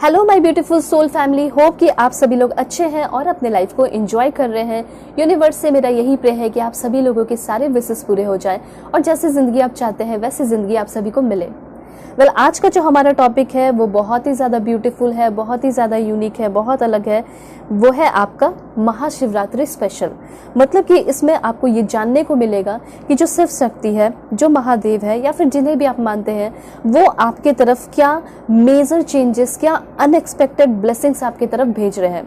Hello my beautiful soul family, hope कि आप सभी लोग अच्छे हैं और अपने लाइफ को एंजॉय कर रहे हैं। यूनिवर्स से मेरा यही प्रे है कि आप सभी लोगों के सारे विशेस पूरे हो जाएं और जैसी ज़िंदगी आप चाहते हैं वैसी ज़िंदगी आप सभी को मिले। आज का जो हमारा टॉपिक है वो बहुत ही ज़्यादा ब्यूटीफुल है, बहुत ही ज़्यादा यूनिक है, बहुत अलग है। वो है आपका महाशिवरात्रि स्पेशल। मतलब कि इसमें आपको ये जानने को मिलेगा कि जो शिव शक्ति है, जो महादेव है या फिर जिन्हें भी आप मानते हैं, वो आपके तरफ क्या मेजर चेंजेस, क्या अनएक्सपेक्टेड ब्लेसिंग्स आपकी तरफ भेज रहे हैं।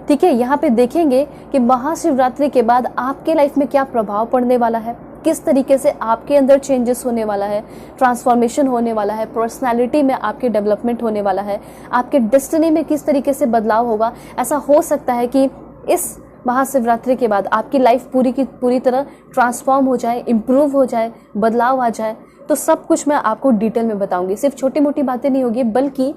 ठीक है, यहाँ पे देखेंगे कि महाशिवरात्रि के बाद आपके लाइफ में क्या प्रभाव पड़ने वाला है, किस तरीके से आपके अंदर चेंजेस होने वाला है, ट्रांसफॉर्मेशन होने वाला है, पर्सनालिटी में आपके डेवलपमेंट होने वाला है, आपके डेस्टिनी में किस तरीके से बदलाव होगा। ऐसा हो सकता है कि इस महाशिवरात्रि के बाद आपकी लाइफ पूरी की पूरी तरह ट्रांसफॉर्म हो जाए, इम्प्रूव हो जाए, बदलाव आ जाए। तो सब कुछ मैं आपको डिटेल में बताऊंगी। सिर्फ छोटी मोटी बातें नहीं होगी, बल्कि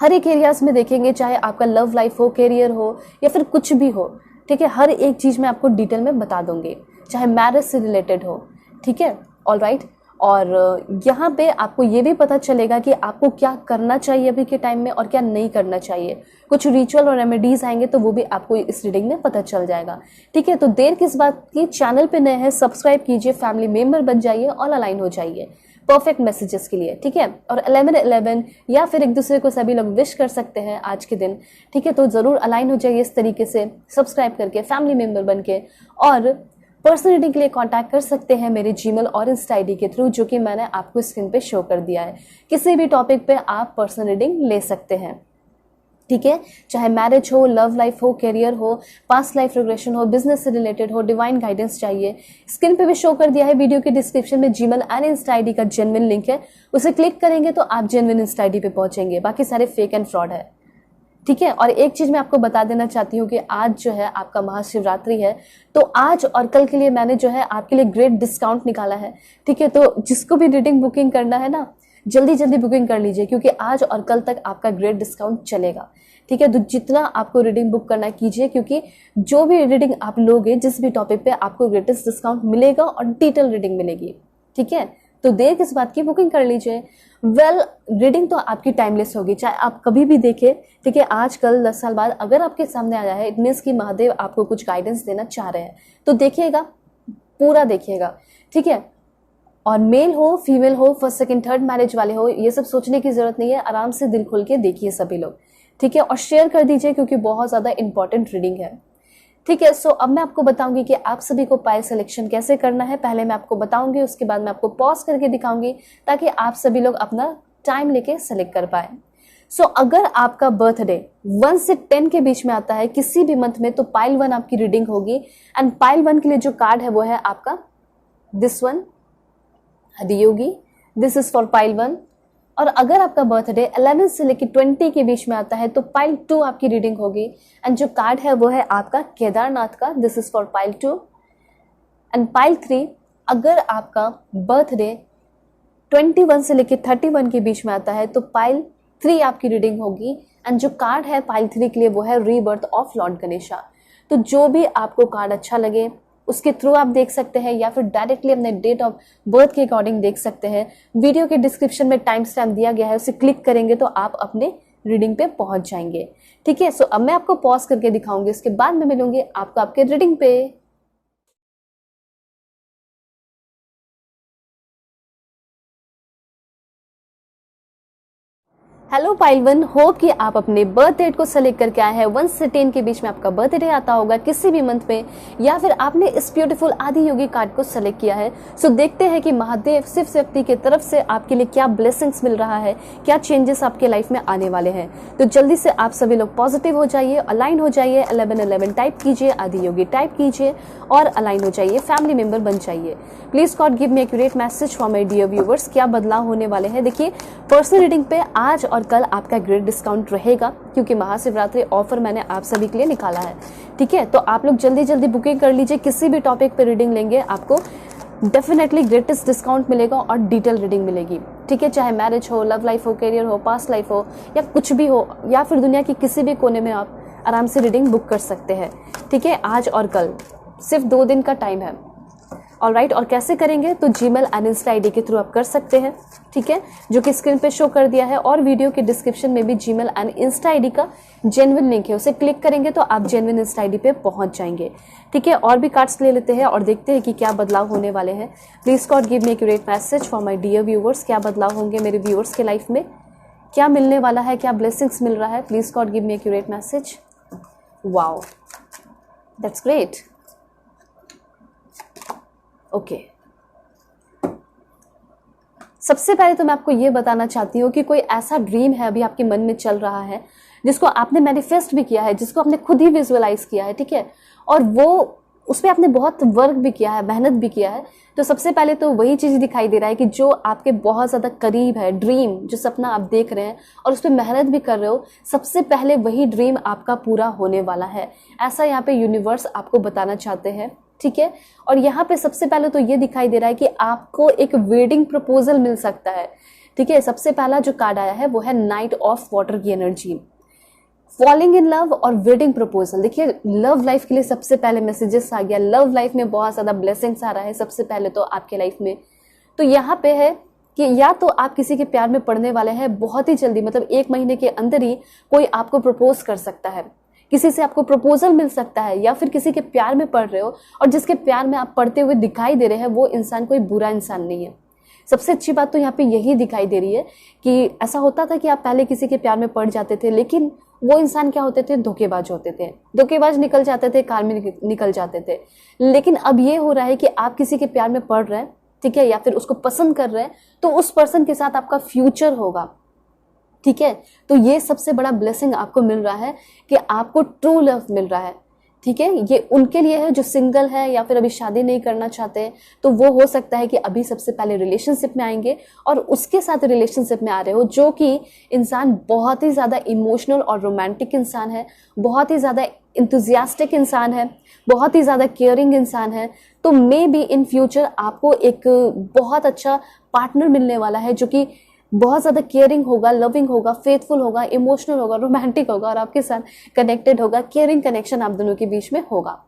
हर एक एरियाज में देखेंगे, चाहे आपका लव लाइफ हो, कैरियर हो या फिर कुछ भी हो। ठीक है, हर एक चीज़ मैं आपको डिटेल में बता दूंगी, चाहे मैरिज से रिलेटेड हो। ठीक है, ऑल राइट। और यहाँ पे आपको ये भी पता चलेगा कि आपको क्या करना चाहिए अभी के टाइम में और क्या नहीं करना चाहिए। कुछ रिचुअल और रेमेडीज आएंगे तो वो भी आपको इस रीडिंग में पता चल जाएगा। ठीक है, तो देर किस बात की, चैनल पे नए हैं सब्सक्राइब कीजिए, फैमिली मेंबर बन जाइए, ऑल अलाइन हो जाइए परफेक्ट मैसेजेस के लिए। ठीक है, और 11-11 या फिर एक दूसरे को सभी लोग विश कर सकते हैं आज के दिन। ठीक है, तो जरूर अलाइन हो जाइए इस तरीके से, सब्सक्राइब करके, फैमिली मेंबर बन के। और पर्सनल रीडिंग के लिए कांटेक्ट कर सकते हैं मेरे जीमेल और इंस्टा आईडी के थ्रू, जो कि मैंने आपको स्क्रीन पे शो कर दिया है। किसी भी टॉपिक पे आप पर्सनल रीडिंग ले सकते हैं। ठीक है, चाहे मैरिज हो, लव लाइफ हो, कैरियर हो, पास्ट लाइफ रिग्रेशन हो, बिजनेस से रिलेटेड हो, डिवाइन गाइडेंस चाहिए, स्क्रीन पे भी शो कर दिया है। वीडियो के डिस्क्रिप्शन में जीमेल एंड इंस्टा आईडी का जेन्युइन लिंक है, उसे क्लिक करेंगे तो आप जेन्युइन इंस्टा आईडी पे पहुंचेंगे। बाकी सारे फेक एंड फ्रॉड है। ठीक है, और एक चीज मैं आपको बता देना चाहती हूँ कि आज जो है आपका महाशिवरात्रि है, तो आज और कल के लिए मैंने जो है आपके लिए ग्रेट डिस्काउंट निकाला है। ठीक है, तो जिसको भी रीडिंग बुकिंग करना है ना, जल्दी जल्दी बुकिंग कर लीजिए, क्योंकि आज और कल तक आपका ग्रेट डिस्काउंट चलेगा। ठीक है, तो जितना आपको रीडिंग बुक करना कीजिए, क्योंकि जो भी रीडिंग आप लोगे, जिस भी टॉपिक पे, आपको ग्रेटेस्ट डिस्काउंट मिलेगा और डिटेल रीडिंग मिलेगी। ठीक है, तो देर किस बात की, बुकिंग कर लीजिए। रीडिंग तो आपकी टाइमलेस होगी, चाहे आप कभी भी देखें। ठीक है, आज कल 10 साल बाद अगर आपके सामने आया है, इट मीन्स कि महादेव आपको कुछ गाइडेंस देना चाह रहे हैं, तो देखिएगा, पूरा देखिएगा। ठीक है, और मेल हो, फीमेल हो, फर्स्ट सेकंड थर्ड मैरिज वाले हो, ये सब सोचने की जरूरत नहीं है। आराम से दिल खोल के देखिए सभी लोग। ठीक है, और शेयर कर दीजिए, क्योंकि बहुत ज्यादा इंपॉर्टेंट रीडिंग है। ठीक है, सो अब मैं आपको बताऊंगी कि आप सभी को पाइल सिलेक्शन कैसे करना है। पहले मैं आपको बताऊंगी, उसके बाद मैं आपको पॉज करके दिखाऊंगी, ताकि आप सभी लोग अपना टाइम लेके सेलेक्ट कर पाए। सो अगर आपका बर्थडे 1 से 10 के बीच में आता है किसी भी मंथ में, तो पाइल 1 आपकी रीडिंग होगी। एंड पाइल 1 के लिए जो कार्ड है वो है आपका दिस वन, हदियोगी। This is for pile 1। और अगर आपका बर्थडे 11 से लेकर 20 के बीच में आता है, तो पाइल 2 आपकी रीडिंग होगी। एंड जो कार्ड है वो है आपका केदारनाथ का, this is for pile 2। And pile 3, अगर आपका बर्थडे 21 से लेकर 31 के बीच में आता है, तो पाइल 3 आपकी रीडिंग होगी। एंड जो कार्ड है पाइल 3 के लिए वो है रीबर्थ ऑफ लॉर्ड गणेशा। तो जो भी आपको कार्ड अच्छा लगे उसके थ्रू आप देख सकते हैं, या फिर डायरेक्टली अपने डेट ऑफ बर्थ के अकॉर्डिंग देख सकते हैं। वीडियो के डिस्क्रिप्शन में टाइम स्टैम्प दिया गया है, उसे क्लिक करेंगे तो आप अपने रीडिंग पे पहुंच जाएंगे। ठीक है, सो अब मैं आपको पॉज करके दिखाऊंगी, उसके बाद में मिलूंगी आपको आपके रीडिंग पे। हेलो पाइल 1, होप कि आप अपने बर्थ डेट को सेलेक्ट करके आए हैं। 1 से 10 के बीच में आपका बर्थडे आता होगा किसी भी मंथ में, या फिर आपने इस ब्यूटीफुल आदि योगी कार्ड को सेलेक्ट किया है। सो देखते हैं कि महादेव शिव शक्ति की तरफ से आपके लिए क्या ब्लेसिंग्स मिल रहा है, क्या चेंजेस आपके लाइफ में आने वाले हैं। तो जल्दी से आप सभी लोग पॉजिटिव हो जाइए, अलाइन हो जाइए, 11-11 टाइप कीजिए, आदि योगी टाइप कीजिए और अलाइन हो जाइए, फैमिली मेंबर बन जाइए। Please God give me accurate message for my dear viewers, क्या बदलाव होने वाले हैं। देखिए, पर्सनल रीडिंग पे आज और कल आपका ग्रेट डिस्काउंट रहेगा, क्योंकि महाशिवरात्रि ऑफर मैंने आप सभी के लिए निकाला है। ठीक है, तो आप लोग जल्दी जल्दी बुकिंग कर लीजिए। किसी भी टॉपिक पे रीडिंग लेंगे आपको डेफिनेटली ग्रेटेस्ट डिस्काउंट मिलेगा और डिटेल रीडिंग मिलेगी। ठीक है, चाहे मैरिज हो, लव लाइफ हो, कैरियर हो, पास्ट लाइफ हो, या कुछ भी हो, या फिर दुनिया के किसी भी कोने में आप आराम से रीडिंग बुक कर सकते हैं। ठीक है, आज और कल सिर्फ 2 दिन का टाइम है। ऑलराइट, और कैसे करेंगे, तो जीमेल एंड इंस्टा आईडी के थ्रू आप कर सकते हैं, ठीक है, जो कि स्क्रीन पे शो कर दिया है, और वीडियो के डिस्क्रिप्शन में भी जीमेल एंड इंस्टा आईडी का जेन्युइन लिंक है, उसे क्लिक करेंगे तो आप जेन्युइन इंस्टा आईडी पे पहुंच जाएंगे, ठीक है। और भी कार्ड्स ले लेते हैं और देखते हैं कि क्या बदलाव होने वाले हैं। Please God give me accurate message for my dear viewers, क्या बदलाव होंगे मेरे व्यूअर्स के लाइफ में, क्या मिलने वाला है, क्या ब्लेसिंग्स मिल रहा है। Please God give me accurate message. Wow, that's great. Okay, सबसे पहले तो मैं आपको ये बताना चाहती हूँ कि कोई ऐसा ड्रीम है अभी आपके मन में चल रहा है जिसको आपने मैनिफेस्ट भी किया है, जिसको आपने खुद ही विजुअलाइज किया है, ठीक है, और वो उस पर आपने बहुत वर्क भी किया है, मेहनत भी किया है। तो सबसे पहले तो वही चीज़ दिखाई दे रहा है कि जो आपके बहुत ज़्यादा करीब है, ड्रीम, जो सपना आप देख रहे हैं और उस पर मेहनत भी कर रहे हो, सबसे पहले वही ड्रीम आपका पूरा होने वाला है, ऐसा यहाँ पे यूनिवर्स आपको बताना चाहते हैं, ठीक है। और यहाँ पे सबसे पहले तो ये दिखाई दे रहा है कि आपको एक वेडिंग प्रपोजल मिल सकता है, ठीक है। सबसे पहला जो कार्ड आया है वो है नाइट ऑफ वाटर की एनर्जी, फॉलिंग इन लव और वेडिंग प्रपोजल। देखिए, लव लाइफ के लिए सबसे पहले मैसेजेस आ गया, लव लाइफ में बहुत ज्यादा ब्लेसिंग्स आ रहा है सबसे पहले तो आपके लाइफ में। तो यहाँ पे है कि या तो आप किसी के प्यार में पड़ने वाले हैं बहुत ही जल्दी, मतलब 1 महीने के अंदर ही कोई आपको प्रपोज कर सकता है, किसी से आपको प्रपोजल मिल सकता है, या फिर किसी के प्यार में पड़ रहे हो और जिसके प्यार में आप पड़ते हुए दिखाई दे रहे हैं वो इंसान कोई बुरा इंसान नहीं है। सबसे अच्छी बात तो यहाँ पे यही दिखाई दे रही है कि ऐसा होता था कि आप पहले किसी के प्यार में पड़ जाते थे, लेकिन वो इंसान क्या होते थे, धोखेबाज होते थे, धोखेबाज निकल जाते थे, कार में निकल जाते थे। लेकिन अब ये हो रहा है कि आप किसी के प्यार में पड़ रहे हैं, ठीक है, या फिर उसको पसंद कर रहे हैं, तो उस पर्सन के साथ आपका फ्यूचर होगा, ठीक है। तो ये सबसे बड़ा ब्लेसिंग आपको मिल रहा है कि आपको ट्रू लव मिल रहा है, ठीक है। ये उनके लिए है जो सिंगल है या फिर अभी शादी नहीं करना चाहते, तो वो हो सकता है कि अभी सबसे पहले रिलेशनशिप में आएंगे और उसके साथ रिलेशनशिप में आ रहे हो, जो कि इंसान बहुत ही ज्यादा इमोशनल और रोमांटिक इंसान है, बहुत ही ज्यादा इंथुजियास्टिक इंसान है, बहुत ही ज्यादा केयरिंग इंसान है। तो मे बी इन फ्यूचर आपको एक बहुत अच्छा पार्टनर मिलने वाला है जो कि बहुत ज्यादा केयरिंग होगा, लविंग होगा, फेथफुल होगा, इमोशनल होगा, रोमांटिक होगा और आपके साथ कनेक्टेड होगा, केयरिंग कनेक्शन आप दोनों के बीच में होगा।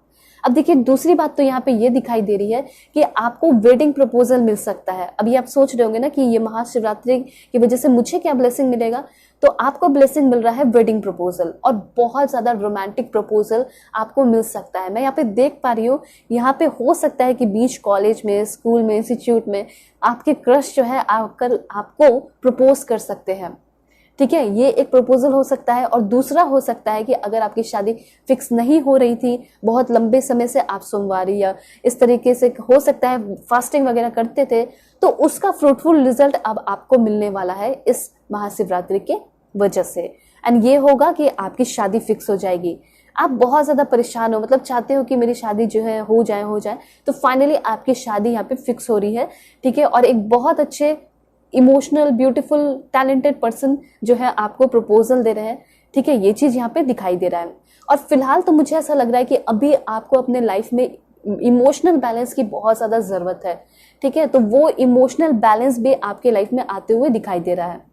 अब देखिए, दूसरी बात तो यहाँ पे ये दिखाई दे रही है कि आपको वेडिंग प्रपोजल मिल सकता है। अभी आप सोच रहे होंगे ना कि ये महाशिवरात्रि की वजह से मुझे क्या ब्लेसिंग मिलेगा, तो आपको ब्लेसिंग मिल रहा है वेडिंग प्रपोजल, और बहुत ज्यादा रोमांटिक प्रपोजल आपको मिल सकता है। मैं यहाँ पे देख पा रही हूँ, यहाँ पे हो सकता है कि बीच कॉलेज में, स्कूल में, इंस्टीट्यूट में आपके क्रश जो है आकर आपको प्रपोज कर सकते हैं, ठीक है। ये एक प्रपोजल हो सकता है। और दूसरा हो सकता है कि अगर आपकी शादी फिक्स नहीं हो रही थी, बहुत लंबे समय से आप सोमवारी या इस तरीके से हो सकता है फास्टिंग वगैरह करते थे, तो उसका फ्रूटफुल रिजल्ट अब आपको मिलने वाला है इस महाशिवरात्रि के वजह से। एंड ये होगा कि आपकी शादी फिक्स हो जाएगी। आप बहुत ज्यादा परेशान हो, मतलब चाहते हो कि मेरी शादी जो है हो जाए, तो फाइनली आपकी शादी यहाँ पे फिक्स हो रही है, ठीक है। और एक बहुत अच्छे इमोशनल, ब्यूटीफुल, टैलेंटेड पर्सन जो है आपको प्रपोजल दे रहे हैं, ठीक है। ये चीज यहाँ पे दिखाई दे रहा है। और फिलहाल तो मुझे ऐसा लग रहा है कि अभी आपको अपने लाइफ में इमोशनल बैलेंस की बहुत ज्यादा जरूरत है, ठीक है। तो वो इमोशनल बैलेंस भी आपके लाइफ में आते हुए दिखाई दे रहा है।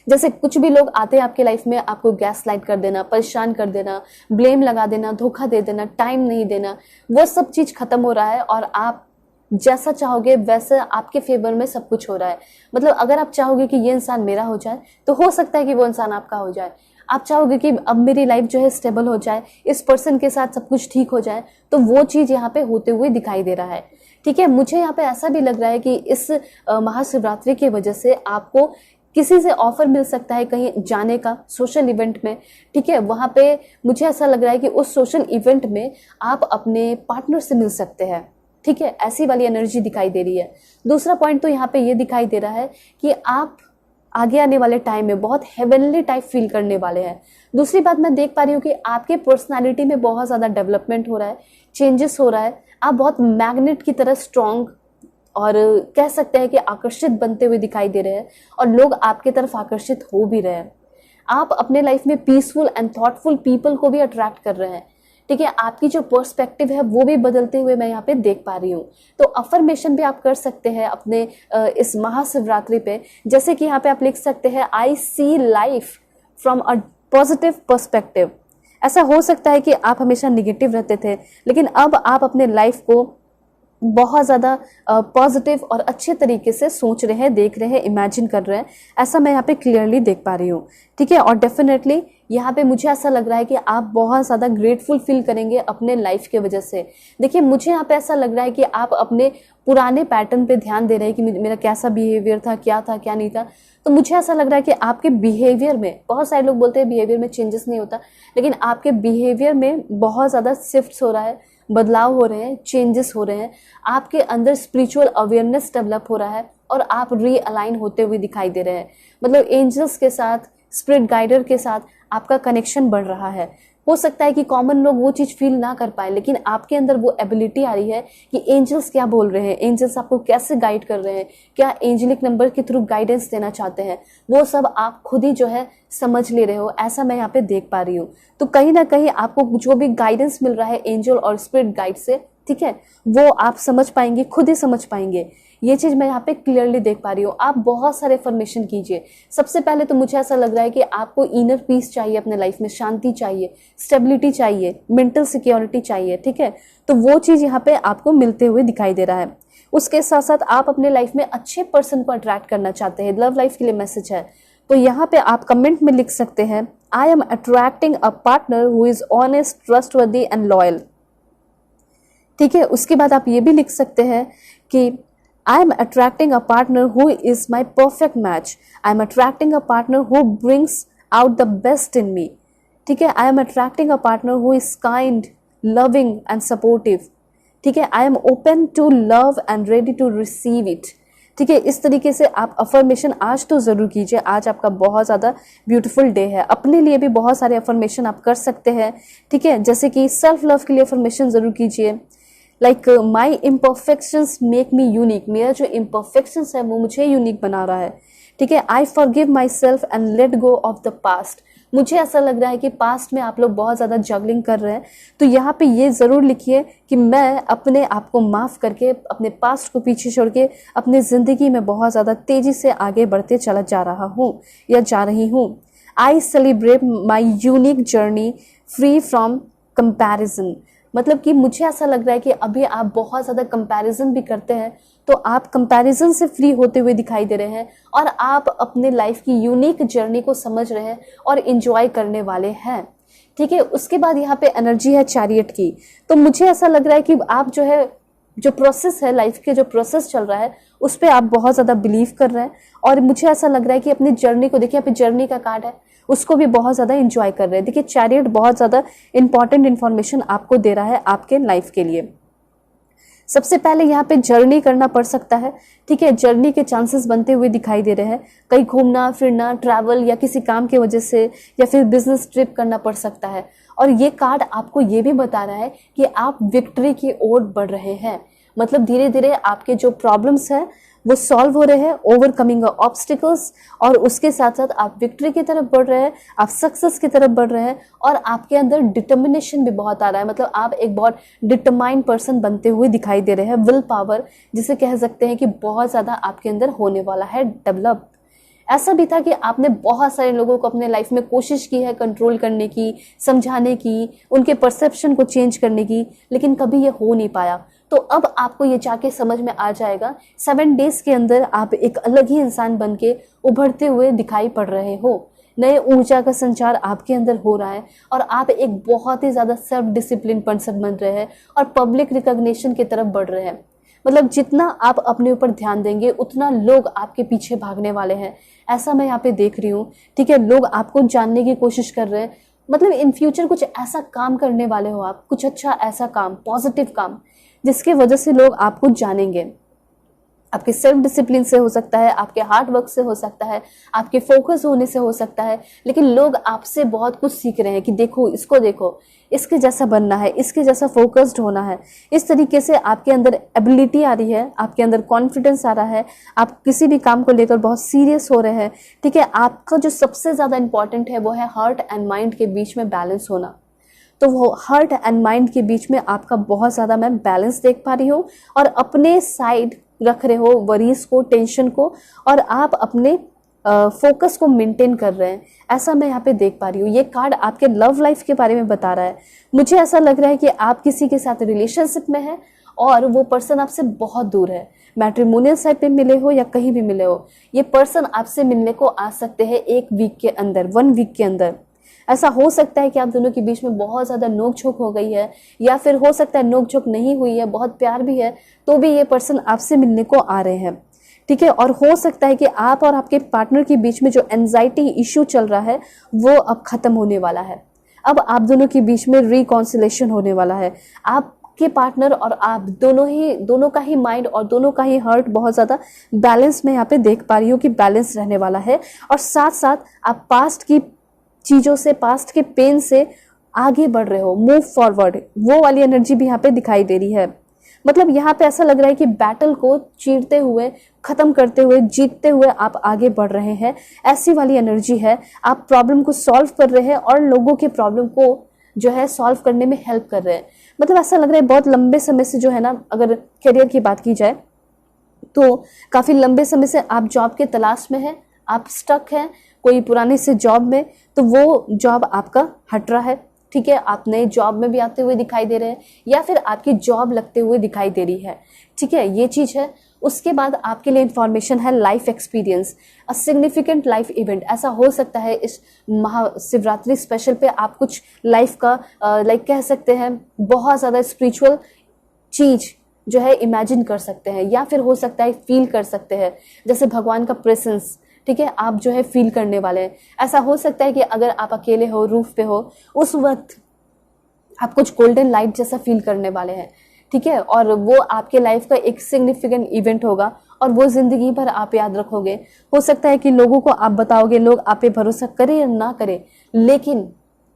जैसे कुछ भी लोग आते हैं आपके लाइफ में आपको गैस लाइट कर देना, परेशान कर देना, ब्लेम लगा देना, धोखा दे देना, टाइम नहीं देना, वो सब चीज खत्म हो रहा है और आप जैसा चाहोगे वैसे आपके फेवर में सब कुछ हो रहा है। मतलब अगर आप चाहोगे कि ये इंसान मेरा हो जाए, तो हो सकता है कि वो इंसान आपका हो जाए। आप चाहोगे कि अब मेरी लाइफ जो है स्टेबल हो जाए, इस पर्सन के साथ सब कुछ ठीक हो जाए, तो वो चीज यहाँ पे होते हुए दिखाई दे रहा है, ठीक है। मुझे यहाँ पे ऐसा भी लग रहा है कि इस महाशिवरात्रि की वजह से आपको किसी से ऑफर मिल सकता है कहीं जाने का, सोशल इवेंट में, ठीक है। वहां पे मुझे ऐसा लग रहा है कि उस सोशल इवेंट में आप अपने पार्टनर से मिल सकते हैं, ठीक है। ऐसी वाली एनर्जी दिखाई दे रही है। दूसरा पॉइंट तो यहाँ पे ये दिखाई दे रहा है कि आप आगे आने वाले टाइम में बहुत हेवनली टाइप फील करने वाले हैं। दूसरी बात मैं देख पा रही हूँ कि आपके पर्सनालिटी में बहुत ज्यादा डेवलपमेंट हो रहा है, चेंजेस हो रहा है। आप बहुत मैग्नेट की तरह स्ट्रॉन्ग और कह सकते हैं कि आकर्षित बनते हुए दिखाई दे रहे हैं और लोग आपके तरफ आकर्षित हो भी रहे हैं। आप अपने लाइफ में पीसफुल एंड थॉटफुल पीपल को भी अट्रैक्ट कर रहे हैं, ठीक है। आपकी जो पर्सपेक्टिव है वो भी बदलते हुए मैं यहाँ पे देख पा रही हूँ। तो अफर्मेशन भी आप कर सकते हैं अपने इस महाशिवरात्रि पे, जैसे कि यहाँ पे आप लिख सकते हैं, I see life from a positive perspective. ऐसा हो सकता है कि आप हमेशा निगेटिव रहते थे, लेकिन अब आप अपने लाइफ को बहुत ज़्यादा पॉजिटिव और अच्छे तरीके से सोच रहे हैं, देख रहे हैं, इमेजिन कर रहे हैं, ऐसा मैं यहाँ पे क्लियरली देख पा रही हूँ। ठीक है, और डेफिनेटली यहाँ पे मुझे ऐसा लग रहा है कि आप बहुत ज़्यादा ग्रेटफुल फील करेंगे अपने लाइफ के वजह से। देखिए, मुझे यहाँ पे ऐसा लग रहा है कि आप अपने पुराने पैटर्न पे ध्यान दे रहे हैं कि मेरा कैसा बिहेवियर था, क्या नहीं था। तो मुझे ऐसा लग रहा है कि आपके बिहेवियर में, बहुत सारे लोग बोलते हैं बिहेवियर में चेंजेस नहीं होता, लेकिन आपके बिहेवियर में बहुत ज़्यादा शिफ्ट्स हो रहा है, बदलाव हो रहे हैं, चेंजेस हो रहे हैं। आपके अंदर स्पिरिचुअल अवेयरनेस डेवलप हो रहा है और आप रीअलाइन होते हुए दिखाई दे रहे हैं। मतलब एंजल्स के साथ, स्पिरिट गाइडर के साथ आपका कनेक्शन बढ़ रहा है। हो सकता है कि कॉमन लोग वो चीज फील ना कर पाए, लेकिन आपके अंदर वो एबिलिटी आ रही है कि एंजल्स क्या बोल रहे हैं, एंजल्स आपको कैसे गाइड कर रहे हैं, क्या एंजलिक नंबर के थ्रू गाइडेंस देना चाहते हैं, वो सब आप खुद ही जो है समझ ले रहे हो, ऐसा मैं यहाँ पे देख पा रही हूँ। तो कहीं ना कहीं आपको जो भी गाइडेंस मिल रहा है एंजल और स्पिरिट गाइड से, ठीक है, वो आप समझ पाएंगे, खुद ही समझ पाएंगे। ये चीज मैं यहाँ पे क्लियरली देख पा रही हूँ। आप बहुत सारे फॉर्मेशन कीजिए। सबसे पहले तो मुझे ऐसा लग रहा है कि आपको इनर पीस चाहिए, अपने लाइफ में शांति चाहिए, स्टेबिलिटी चाहिए, मेंटल सिक्योरिटी चाहिए। ठीक है, तो वो चीज यहाँ पे आपको मिलते हुए दिखाई दे रहा है। उसके साथ साथ आप अपने लाइफ में अच्छे पर्सन को अट्रैक्ट करना चाहते हैं। लव लाइफ के लिए मैसेज है, तो यहाँ पे आप कमेंट में लिख सकते हैं, I am attracting a partner who is honest, trustworthy and loyal. ठीक है, उसके बाद आप ये भी लिख सकते हैं कि I am attracting a partner who is my perfect match. I am attracting a partner who brings out the best in me. ठीक है, I am attracting a partner who is kind, loving and supportive. ठीक है, I am open to love and ready to receive it. ठीक है, इस तरीके से आप अफर्मेशन आज तो जरूर कीजिए। आज आपका बहुत ज़्यादा ब्यूटीफुल डे है। अपने लिए भी बहुत सारे अफर्मेशन आप कर सकते हैं। ठीक है, जैसे कि सेल्फ लव के लिए अफर्मेशन जरूर कीजिए। Like my imperfections make me unique, मेरा जो इम्परफेक्शंस है वो मुझे यूनिक बना रहा है। ठीक है, I forgive my self and let go of the past. मुझे ऐसा लग रहा है कि पास्ट में आप लोग बहुत ज़्यादा जगलिंग कर रहे हैं, तो यहाँ पे ये ज़रूर लिखिए कि मैं अपने आप को माफ़ करके, अपने पास्ट को पीछे छोड़ के अपनी ज़िंदगी में बहुत ज़्यादा तेज़ी से आगे बढ़ते चला जा रहा हूँ या जा रही हूँ। I celebrate my unique journey free from comparison. मतलब कि मुझे ऐसा लग रहा है कि अभी आप बहुत ज़्यादा कंपैरिजन भी करते हैं, तो आप कंपैरिजन से फ्री होते हुए दिखाई दे रहे हैं और आप अपने लाइफ की यूनिक जर्नी को समझ रहे हैं और एंजॉय करने वाले हैं। ठीक है, उसके बाद यहाँ पे एनर्जी है चैरियट की। तो मुझे ऐसा लग रहा है कि आप जो है, जो प्रोसेस है लाइफ के, जो प्रोसेस चल रहा है उस पर आप बहुत ज़्यादा बिलीव कर रहे हैं और मुझे ऐसा लग रहा है कि अपनी जर्नी को, देखिए यहाँ पे जर्नी का कार्ड है, उसको भी बहुत ज़्यादा एंजॉय कर रहे हैं। देखिए चैरियट बहुत ज़्यादा इंपॉर्टेंट इन्फॉर्मेशन आपको दे रहा है आपके लाइफ के लिए। सबसे पहले यहाँ पे जर्नी करना पड़ सकता है। ठीक है, जर्नी के चांसेस बनते हुए दिखाई दे रहे हैं। कहीं घूमना फिरना, ट्रैवल या किसी काम की वजह से या फिर बिजनेस ट्रिप करना पड़ सकता है। और ये कार्ड आपको ये भी बता रहा है कि आप विक्ट्री की ओर बढ़ रहे हैं। मतलब धीरे धीरे आपके जो प्रॉब्लम्स हैं वो सॉल्व हो रहे हैं, ओवरकमिंग ऑब्स्टिकल्स, और उसके साथ साथ आप विक्ट्री की तरफ बढ़ रहे हैं, आप सक्सेस की तरफ बढ़ रहे हैं और आपके अंदर डिटर्मिनेशन भी बहुत आ रहा है। मतलब आप एक बहुत डिटरमाइंड पर्सन बनते हुए दिखाई दे रहे हैं। विल पावर जिसे कह सकते हैं कि बहुत ज़्यादा आपके अंदर होने वाला है डेवलप। ऐसा भी था कि आपने बहुत सारे लोगों को अपने लाइफ में कोशिश की है कंट्रोल करने की, समझाने की, उनके परसेप्शन को चेंज करने की, लेकिन कभी ये हो नहीं पाया। तो अब आपको ये जाके समझ में आ जाएगा, 7 डेज के अंदर आप एक अलग ही इंसान बन के उभरते हुए दिखाई पड़ रहे हो। नए ऊर्जा का संचार आपके अंदर हो रहा है और आप एक बहुत ही ज़्यादा सेल्फ डिसिप्लिन पर्सन बन रहे हैं और पब्लिक रिकॉग्निशन की तरफ बढ़ रहे हैं। मतलब जितना आप अपने ऊपर ध्यान देंगे उतना लोग आपके पीछे भागने वाले हैं, ऐसा मैं यहाँ पे देख रही हूँ। ठीक है, लोग आपको जानने की कोशिश कर रहे हैं। मतलब इन फ्यूचर कुछ ऐसा काम करने वाले हो आप, कुछ अच्छा ऐसा काम, पॉजिटिव काम, जिसके वजह से लोग आपको जानेंगे। आपके सेल्फ डिसिप्लिन से हो सकता है, आपके हार्ड वर्क से हो सकता है, आपके फोकस होने से हो सकता है, लेकिन लोग आपसे बहुत कुछ सीख रहे हैं कि देखो इसको, देखो इसके जैसा बनना है, इसके जैसा फोकस्ड होना है। इस तरीके से आपके अंदर एबिलिटी आ रही है, आपके अंदर कॉन्फिडेंस आ रहा है, आप किसी भी काम को लेकर बहुत सीरियस हो रहे हैं। ठीक है, आपका जो सबसे ज़्यादा इंपॉर्टेंट है वो है हार्ट एंड माइंड के बीच में बैलेंस होना। तो वो हार्ट एंड माइंड के बीच में आपका बहुत ज़्यादा मैं बैलेंस देख पा रही हूँ और अपने साइड रख रहे हो वरीज को, टेंशन को, और आप अपने फोकस को मेंटेन कर रहे हैं, ऐसा मैं यहाँ पे देख पा रही हूँ। ये कार्ड आपके लव लाइफ के बारे में बता रहा है। मुझे ऐसा लग रहा है कि आप किसी के साथ रिलेशनशिप में हैं और वो पर्सन आपसे बहुत दूर है, मैट्रिमोनियल साइट पे मिले हो या कहीं भी मिले हो, ये पर्सन आपसे मिलने को आ सकते हैं 1 वीक के अंदर, 1 वीक के अंदर। ऐसा हो सकता है कि आप दोनों के बीच में बहुत ज़्यादा नोक झोंक हो गई है, या फिर हो सकता है नोक झोंक नहीं हुई है, बहुत प्यार भी है, तो भी ये पर्सन आपसे मिलने को आ रहे हैं, ठीक है। और हो सकता है कि आप और आपके पार्टनर के बीच में जो एंजाइटी इश्यू चल रहा है वो अब खत्म होने वाला है। अब आप दोनों के बीच में रिकॉन्सिलेशन होने वाला है। आपके पार्टनर और आप दोनों का ही माइंड और दोनों का ही हार्ट बहुत ज़्यादा बैलेंस में यहाँ पे देख पा रही हूँ कि बैलेंस रहने वाला है। और साथ साथ आप पास्ट की चीज़ों से, पास्ट के पेन से आगे बढ़ रहे हो, मूव फॉरवर्ड, वो वाली एनर्जी भी यहाँ पे दिखाई दे रही है। मतलब यहाँ पे ऐसा लग रहा है कि बैटल को चीरते हुए, खत्म करते हुए, जीतते हुए आप आगे बढ़ रहे हैं, ऐसी वाली एनर्जी है। आप प्रॉब्लम को सॉल्व कर रहे हैं और लोगों के प्रॉब्लम को जो है सॉल्व करने में हेल्प कर रहे हैं। मतलब ऐसा लग रहा है बहुत लंबे समय से जो है ना, अगर करियर की बात की जाए तो काफ़ी लंबे समय से आप जॉब के तलाश में हैं, आप स्टक हैं कोई पुराने से जॉब में, तो वो जॉब आपका हट रहा है, ठीक है। आप नए जॉब में भी आते हुए दिखाई दे रहे हैं, या फिर आपकी जॉब लगते हुए दिखाई दे रही है, ठीक है, ये चीज़ है। उसके बाद आपके लिए इंफॉर्मेशन है life experience, a significant life event. ऐसा हो सकता है इस महाशिवरात्रि स्पेशल पे आप कुछ लाइफ का लाइक कह सकते हैं बहुत ज़्यादा स्पिरिचुअल चीज़ जो है इमेजिन कर सकते हैं, या फिर हो सकता है फील कर सकते हैं, जैसे भगवान का प्रेजेंस, ठीक है, आप जो है फील करने वाले हैं। ऐसा हो सकता है कि अगर आप अकेले हो, रूफ पे हो, उस वक्त आप कुछ गोल्डन लाइट जैसा फील करने वाले हैं, ठीक है। और वो आपके लाइफ का एक सिग्निफिकेंट इवेंट होगा और वो जिंदगी भर आप याद रखोगे। हो सकता है कि लोगों को आप बताओगे, लोग आप पे भरोसा करें या ना करें, लेकिन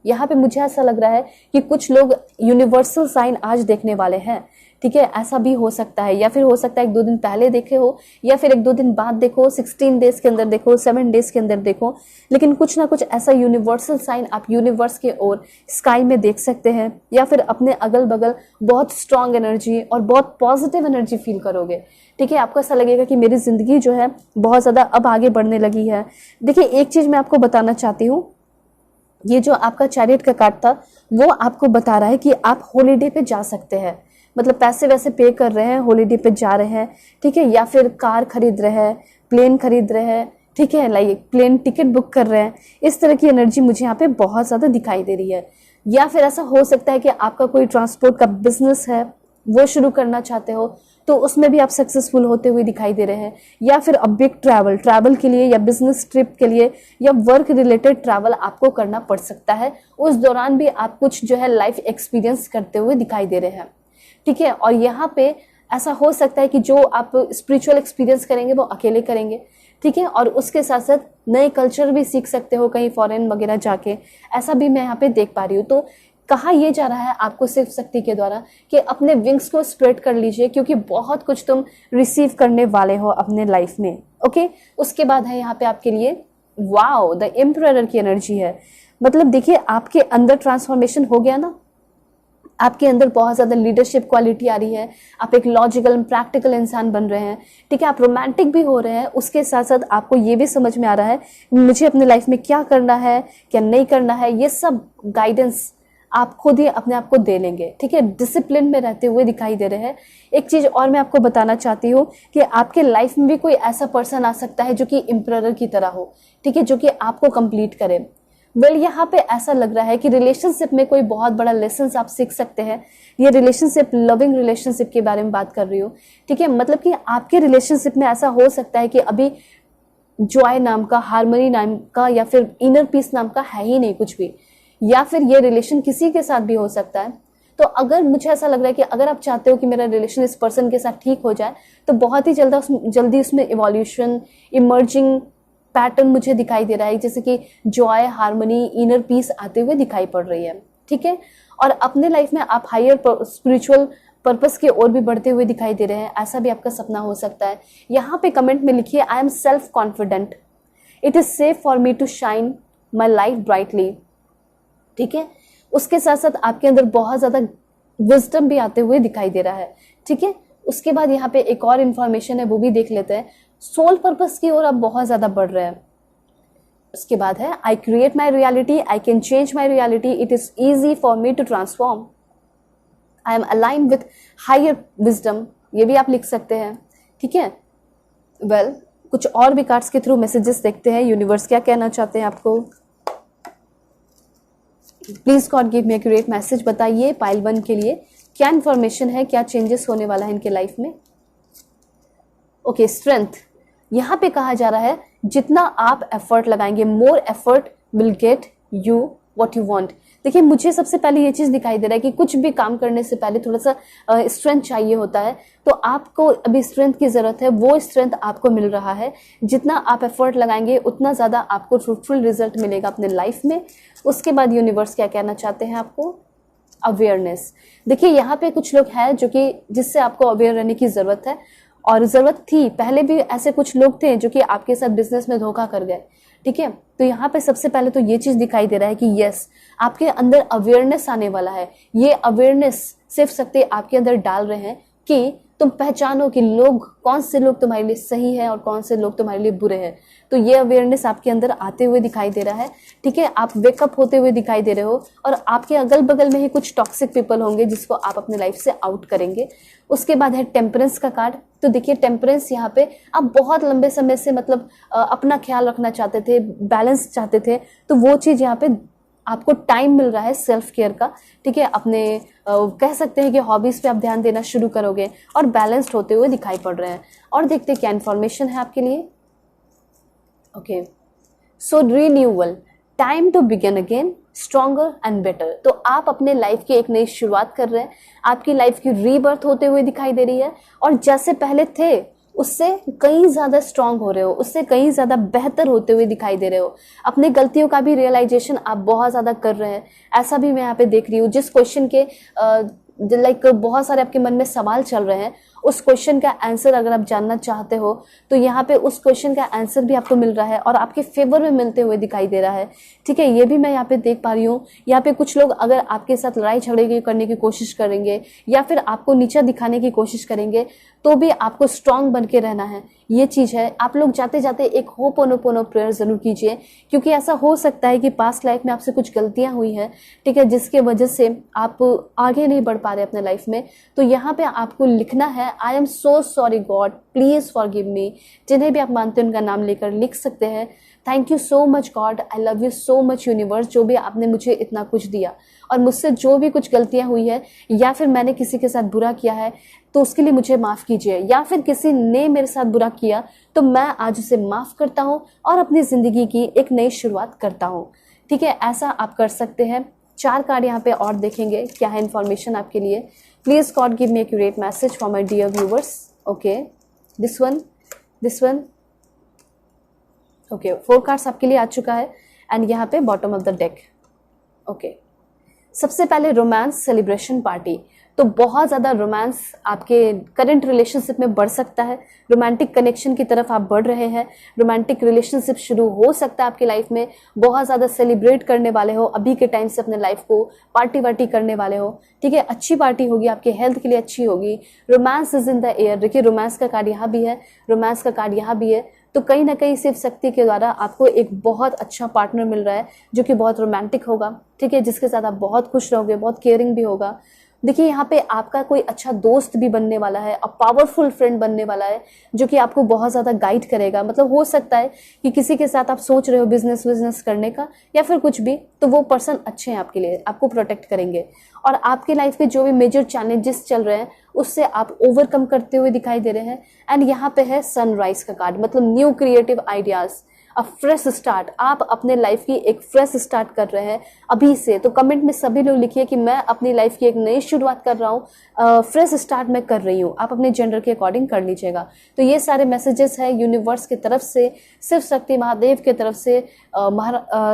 यहाँ पे मुझे ऐसा लग रहा है कि कुछ लोग यूनिवर्सल साइन आज देखने वाले हैं, ठीक है। ऐसा भी हो सकता है, या फिर हो सकता है 1-2 दिन पहले देखे हो, या फिर 1-2 दिन बाद देखो, 16 डेज के अंदर देखो, 7 डेज के अंदर देखो, लेकिन कुछ ना कुछ ऐसा यूनिवर्सल साइन आप यूनिवर्स के ओर स्काई में देख सकते हैं, या फिर अपने अगल बगल बहुत स्ट्रांग एनर्जी और बहुत पॉजिटिव एनर्जी फील करोगे, ठीक है। आपको ऐसा लगेगा कि मेरी जिंदगी जो है बहुत ज़्यादा अब आगे बढ़ने लगी है। देखिए, एक चीज़ मैं आपको बताना चाहती हूँ, ये जो आपका चैरियट का कार्ड था वो आपको बता रहा है कि आप हॉलीडे पे जा सकते हैं, मतलब पैसे वैसे पे कर रहे हैं, हॉलीडे पे जा रहे हैं, ठीक है, या फिर कार खरीद रहे हैं, प्लेन खरीद रहे हैं, ठीक है, लाइक प्लेन टिकट बुक कर रहे हैं। इस तरह की एनर्जी मुझे यहाँ पे बहुत ज़्यादा दिखाई दे रही है। या फिर ऐसा हो सकता है कि आपका कोई ट्रांसपोर्ट का बिजनेस है, वो शुरू करना चाहते हो, तो उसमें भी आप सक्सेसफुल होते हुए दिखाई दे रहे हैं। या फिर अब बिग ट्रैवल के लिए, या बिजनेस ट्रिप के लिए, या वर्क रिलेटेड ट्रैवल आपको करना पड़ सकता है। उस दौरान भी आप कुछ जो है लाइफ एक्सपीरियंस करते हुए दिखाई दे रहे हैं, ठीक है। और यहाँ पे ऐसा हो सकता है कि जो आप स्पिरिचुअल एक्सपीरियंस करेंगे वो अकेले करेंगे, ठीक है। और उसके साथ साथ नए कल्चर भी सीख सकते हो कहीं फॉरेन वगैरह जाके, ऐसा भी मैं यहाँ पे देख पा रही हूँ। तो कहा यह जा रहा है आपको शिव शक्ति के द्वारा कि अपने विंग्स को स्प्रेड कर लीजिए, क्योंकि बहुत कुछ तुम रिसीव करने वाले हो अपने लाइफ में, ओके। उसके बाद है यहाँ पे आपके लिए वाओ, द एम्परर की एनर्जी है। मतलब देखिए, आपके अंदर ट्रांसफॉर्मेशन हो गया ना, आपके अंदर बहुत ज़्यादा लीडरशिप क्वालिटी आ रही है, आप एक लॉजिकल प्रैक्टिकल इंसान बन रहे हैं, ठीक है। आप रोमांटिक भी हो रहे हैं, उसके साथ साथ आपको ये भी समझ में आ रहा है मुझे अपने लाइफ में क्या करना है, क्या नहीं करना है, ये सब गाइडेंस आप खुद ही अपने आप को दे लेंगे, ठीक है। डिसिप्लिन में रहते हुए दिखाई दे रहे हैं। एक चीज़ और मैं आपको बताना चाहती हूँ कि आपके लाइफ में भी कोई ऐसा पर्सन आ सकता है जो कि एम्परर की तरह हो, ठीक है, जो कि आपको कंप्लीट करे। यहाँ पे ऐसा लग रहा है कि रिलेशनशिप में कोई बहुत बड़ा लेसन आप सीख सकते हैं। ये रिलेशनशिप, लविंग रिलेशनशिप के बारे में बात कर रही हूँ, ठीक है। मतलब कि आपके रिलेशनशिप में ऐसा हो सकता है कि अभी जॉय नाम का, हार्मनी नाम का, या फिर इनर पीस नाम का है ही नहीं कुछ भी, या फिर ये रिलेशन किसी के साथ भी हो सकता है। तो अगर मुझे ऐसा लग रहा है कि अगर आप चाहते हो कि मेरा रिलेशन इस पर्सन के साथ ठीक हो जाए, तो बहुत ही जल्दी उसमें इवोल्यूशन, इमर्जिंग पैटर्न मुझे दिखाई दे रहा है, जैसे कि जॉय, हार्मनी, इनर पीस आते हुए दिखाई पड़ रही है, ठीक है। और अपने लाइफ में आप हायर स्पिरिचुअल पर्पस की ओर भी बढ़ते हुए दिखाई दे रहे हैं, ऐसा भी आपका सपना हो सकता है। यहाँ पे कमेंट में लिखिए, I am self confident, it is safe for me to shine my life brightly, ठीक है। उसके साथ साथ आपके अंदर बहुत ज्यादा विजडम भी आते हुए दिखाई दे रहा है, ठीक है। उसके बाद यहाँ पे एक और इन्फॉर्मेशन है, वो भी देख लेते हैं। सोल पर्पस की ओर आप बहुत ज्यादा बढ़ रहे हैं। उसके बाद है I create my reality, I can change my reality, it is easy for me to transform. I am align with higher wisdom, ये भी आप लिख सकते हैं, ठीक है। वेल, कुछ और भी कार्ड्स के थ्रू मैसेजेस देखते हैं, यूनिवर्स क्या कहना चाहते हैं आपको। Please God give me accurate message, बताइए पाइल 1 के लिए क्या इन्फॉर्मेशन है, क्या चेंजेस होने वाला है इनके लाइफ में। ओके, स्ट्रेंथ, यहाँ पे कहा जा रहा है जितना आप एफर्ट लगाएंगे, more effort will get you what you want. देखिए, मुझे सबसे पहले ये चीज दिखाई दे रहा है कि कुछ भी काम करने से पहले थोड़ा सा स्ट्रेंथ चाहिए होता है, तो आपको अभी स्ट्रेंथ की जरूरत है, वो स्ट्रेंथ आपको मिल रहा है। जितना आप एफर्ट लगाएंगे उतना ज्यादा आपको फ्रूटफुल रिजल्ट मिलेगा अपने लाइफ में। उसके बाद यूनिवर्स क्या कहना चाहते हैं आपको, अवेयरनेस। देखिए, यहाँ पे कुछ लोग हैं जो कि जिससे आपको अवेयर रहने की जरूरत है, और जरूरत थी, पहले भी ऐसे कुछ लोग थे जो कि आपके साथ बिजनेस में धोखा कर गए, ठीक है। तो यहाँ पे सबसे पहले तो ये चीज दिखाई दे रहा है कि यस, आपके अंदर अवेयरनेस आने वाला है। ये अवेयरनेस सिर्फ शक्ति आपके अंदर डाल रहे हैं कि तुम पहचानो कि लोग, कौन से लोग तुम्हारे लिए सही है और कौन से लोग तुम्हारे लिए बुरे हैं। तो ये अवेयरनेस आपके अंदर आते हुए दिखाई दे रहा है, ठीक है। आप वेकअप होते हुए दिखाई दे रहे हो, और आपके अगल बगल में ही कुछ टॉक्सिक पीपल होंगे जिसको आप अपने लाइफ से आउट करेंगे। उसके बाद है टेम्परेंस का कार्ड। तो देखिए, टेम्परेंस, यहाँ पे आप बहुत लंबे समय से मतलब अपना ख्याल रखना चाहते थे, बैलेंस चाहते थे, तो वो चीज यहाँ पे आपको टाइम मिल रहा है सेल्फ केयर का, ठीक है। अपने कह सकते हैं कि हॉबीज पे आप ध्यान देना शुरू करोगे और बैलेंस्ड होते हुए दिखाई पड़ रहे हैं। और देखते हैं क्या इन्फॉर्मेशन है आपके लिए। Okay, so renewal, time to begin again, stronger and better. तो आप अपने लाइफ की एक नई शुरुआत कर रहे हैं, आपकी लाइफ की रीबर्थ होते हुए दिखाई दे रही है, और जैसे पहले थे उससे कहीं ज्यादा स्ट्रांग हो रहे हो, उससे कहीं ज्यादा बेहतर होते हुए दिखाई दे रहे हो। अपनी गलतियों का भी रियलाइजेशन आप बहुत ज्यादा कर रहे हैं, ऐसा भी मैं यहाँ पे देख रही हूँ। जिस क्वेश्चन के लाइक बहुत सारे आपके मन में सवाल चल रहे हैं, उस क्वेश्चन का आंसर अगर आप जानना चाहते हो तो यहाँ पे उस क्वेश्चन का आंसर भी आपको मिल रहा है और आपके फेवर में मिलते हुए दिखाई दे रहा है, ठीक है। ये भी मैं यहाँ पे देख पा रही हूँ। यहाँ पे कुछ लोग अगर आपके साथ लड़ाई झगड़े करने की कोशिश करेंगे या फिर आपको नीचा दिखाने की कोशिश करेंगे, तो भी आपको स्ट्रांग बन के रहना है, ये चीज है। आप लोग जाते जाते एक होपोनोपोनो प्रेयर जरूर कीजिए, क्योंकि ऐसा हो सकता है कि पास्ट लाइफ में आपसे कुछ गलतियां हुई हैं, ठीक है, जिसके वजह से आप आगे नहीं बढ़ पा रहे अपने लाइफ में। तो यहाँ पे आपको लिखना है, I am so sorry God, please forgive me. जिन्हें भी आप मानते हैं उनका नाम लेकर लिख सकते हैं। Thank you so much God, I love you so much universe, जो भी आपने मुझे इतना कुछ दिया, और मुझसे जो भी कुछ गलतियां हुई है या फिर मैंने किसी के साथ बुरा किया है तो उसके लिए मुझे माफ कीजिए, या फिर किसी ने मेरे साथ बुरा किया तो मैं आज उसे माफ करता हूँ और अपनी जिंदगी की एक नई शुरुआत करता हूँ, ठीक है। ऐसा आप कर सकते हैं। 4 कार्ड यहाँ पे और देखेंगे क्या है इन्फॉर्मेशन आपके लिए। Please God give me accurate message for my dear viewers. Okay, this one okay, 4 cards आपके लिए आ चुका है, एंड यहाँ पे bottom of the deck. Okay, सबसे पहले रोमांस सेलिब्रेशन पार्टी। तो बहुत ज़्यादा रोमांस आपके करंट रिलेशनशिप में बढ़ सकता है, रोमांटिक कनेक्शन की तरफ आप बढ़ रहे हैं, रोमांटिक रिलेशनशिप शुरू हो सकता है आपकी लाइफ में। बहुत ज़्यादा सेलिब्रेट करने वाले हो अभी के टाइम से अपने लाइफ को, पार्टी वार्टी करने वाले हो, ठीक है। अच्छी पार्टी होगी, आपके हेल्थ के लिए अच्छी होगी। Romance is in the air. देखिए, रोमांस का कार्ड यहाँ भी है, रोमांस का कार्ड यहाँ भी है। तो कहीं ना कहीं शिव शक्ति के द्वारा आपको एक बहुत अच्छा पार्टनर मिल रहा है जो कि बहुत रोमांटिक होगा, ठीक है, जिसके साथ आप बहुत खुश रहोगे, बहुत केयरिंग भी होगा। देखिए, यहाँ पे आपका कोई अच्छा दोस्त भी बनने वाला है, अ पावरफुल फ्रेंड बनने वाला है जो कि आपको बहुत ज़्यादा गाइड करेगा। मतलब हो सकता है कि किसी के साथ आप सोच रहे हो बिजनेस करने का या फिर कुछ भी, तो वो पर्सन अच्छे हैं आपके लिए, आपको प्रोटेक्ट करेंगे, और आपके लाइफ के जो भी मेजर चैलेंजेस चल रहे हैं उससे आप ओवरकम करते हुए दिखाई दे रहे हैं। एंड यहाँ पे है सनराइज का कार्ड, मतलब न्यू क्रिएटिव आइडियाज, अ फ्रेश स्टार्ट। आप अपने लाइफ की एक फ्रेश स्टार्ट कर रहे हैं अभी से। तो कमेंट में सभी लोग लिखिए कि मैं अपनी लाइफ की एक नई शुरुआत कर रहा हूँ, फ्रेश स्टार्ट मैं कर रही हूँ। आप अपने जेंडर के अकॉर्डिंग कर लीजिएगा। तो ये सारे मैसेजेस है यूनिवर्स की तरफ से, शिव शक्ति महादेव की तरफ से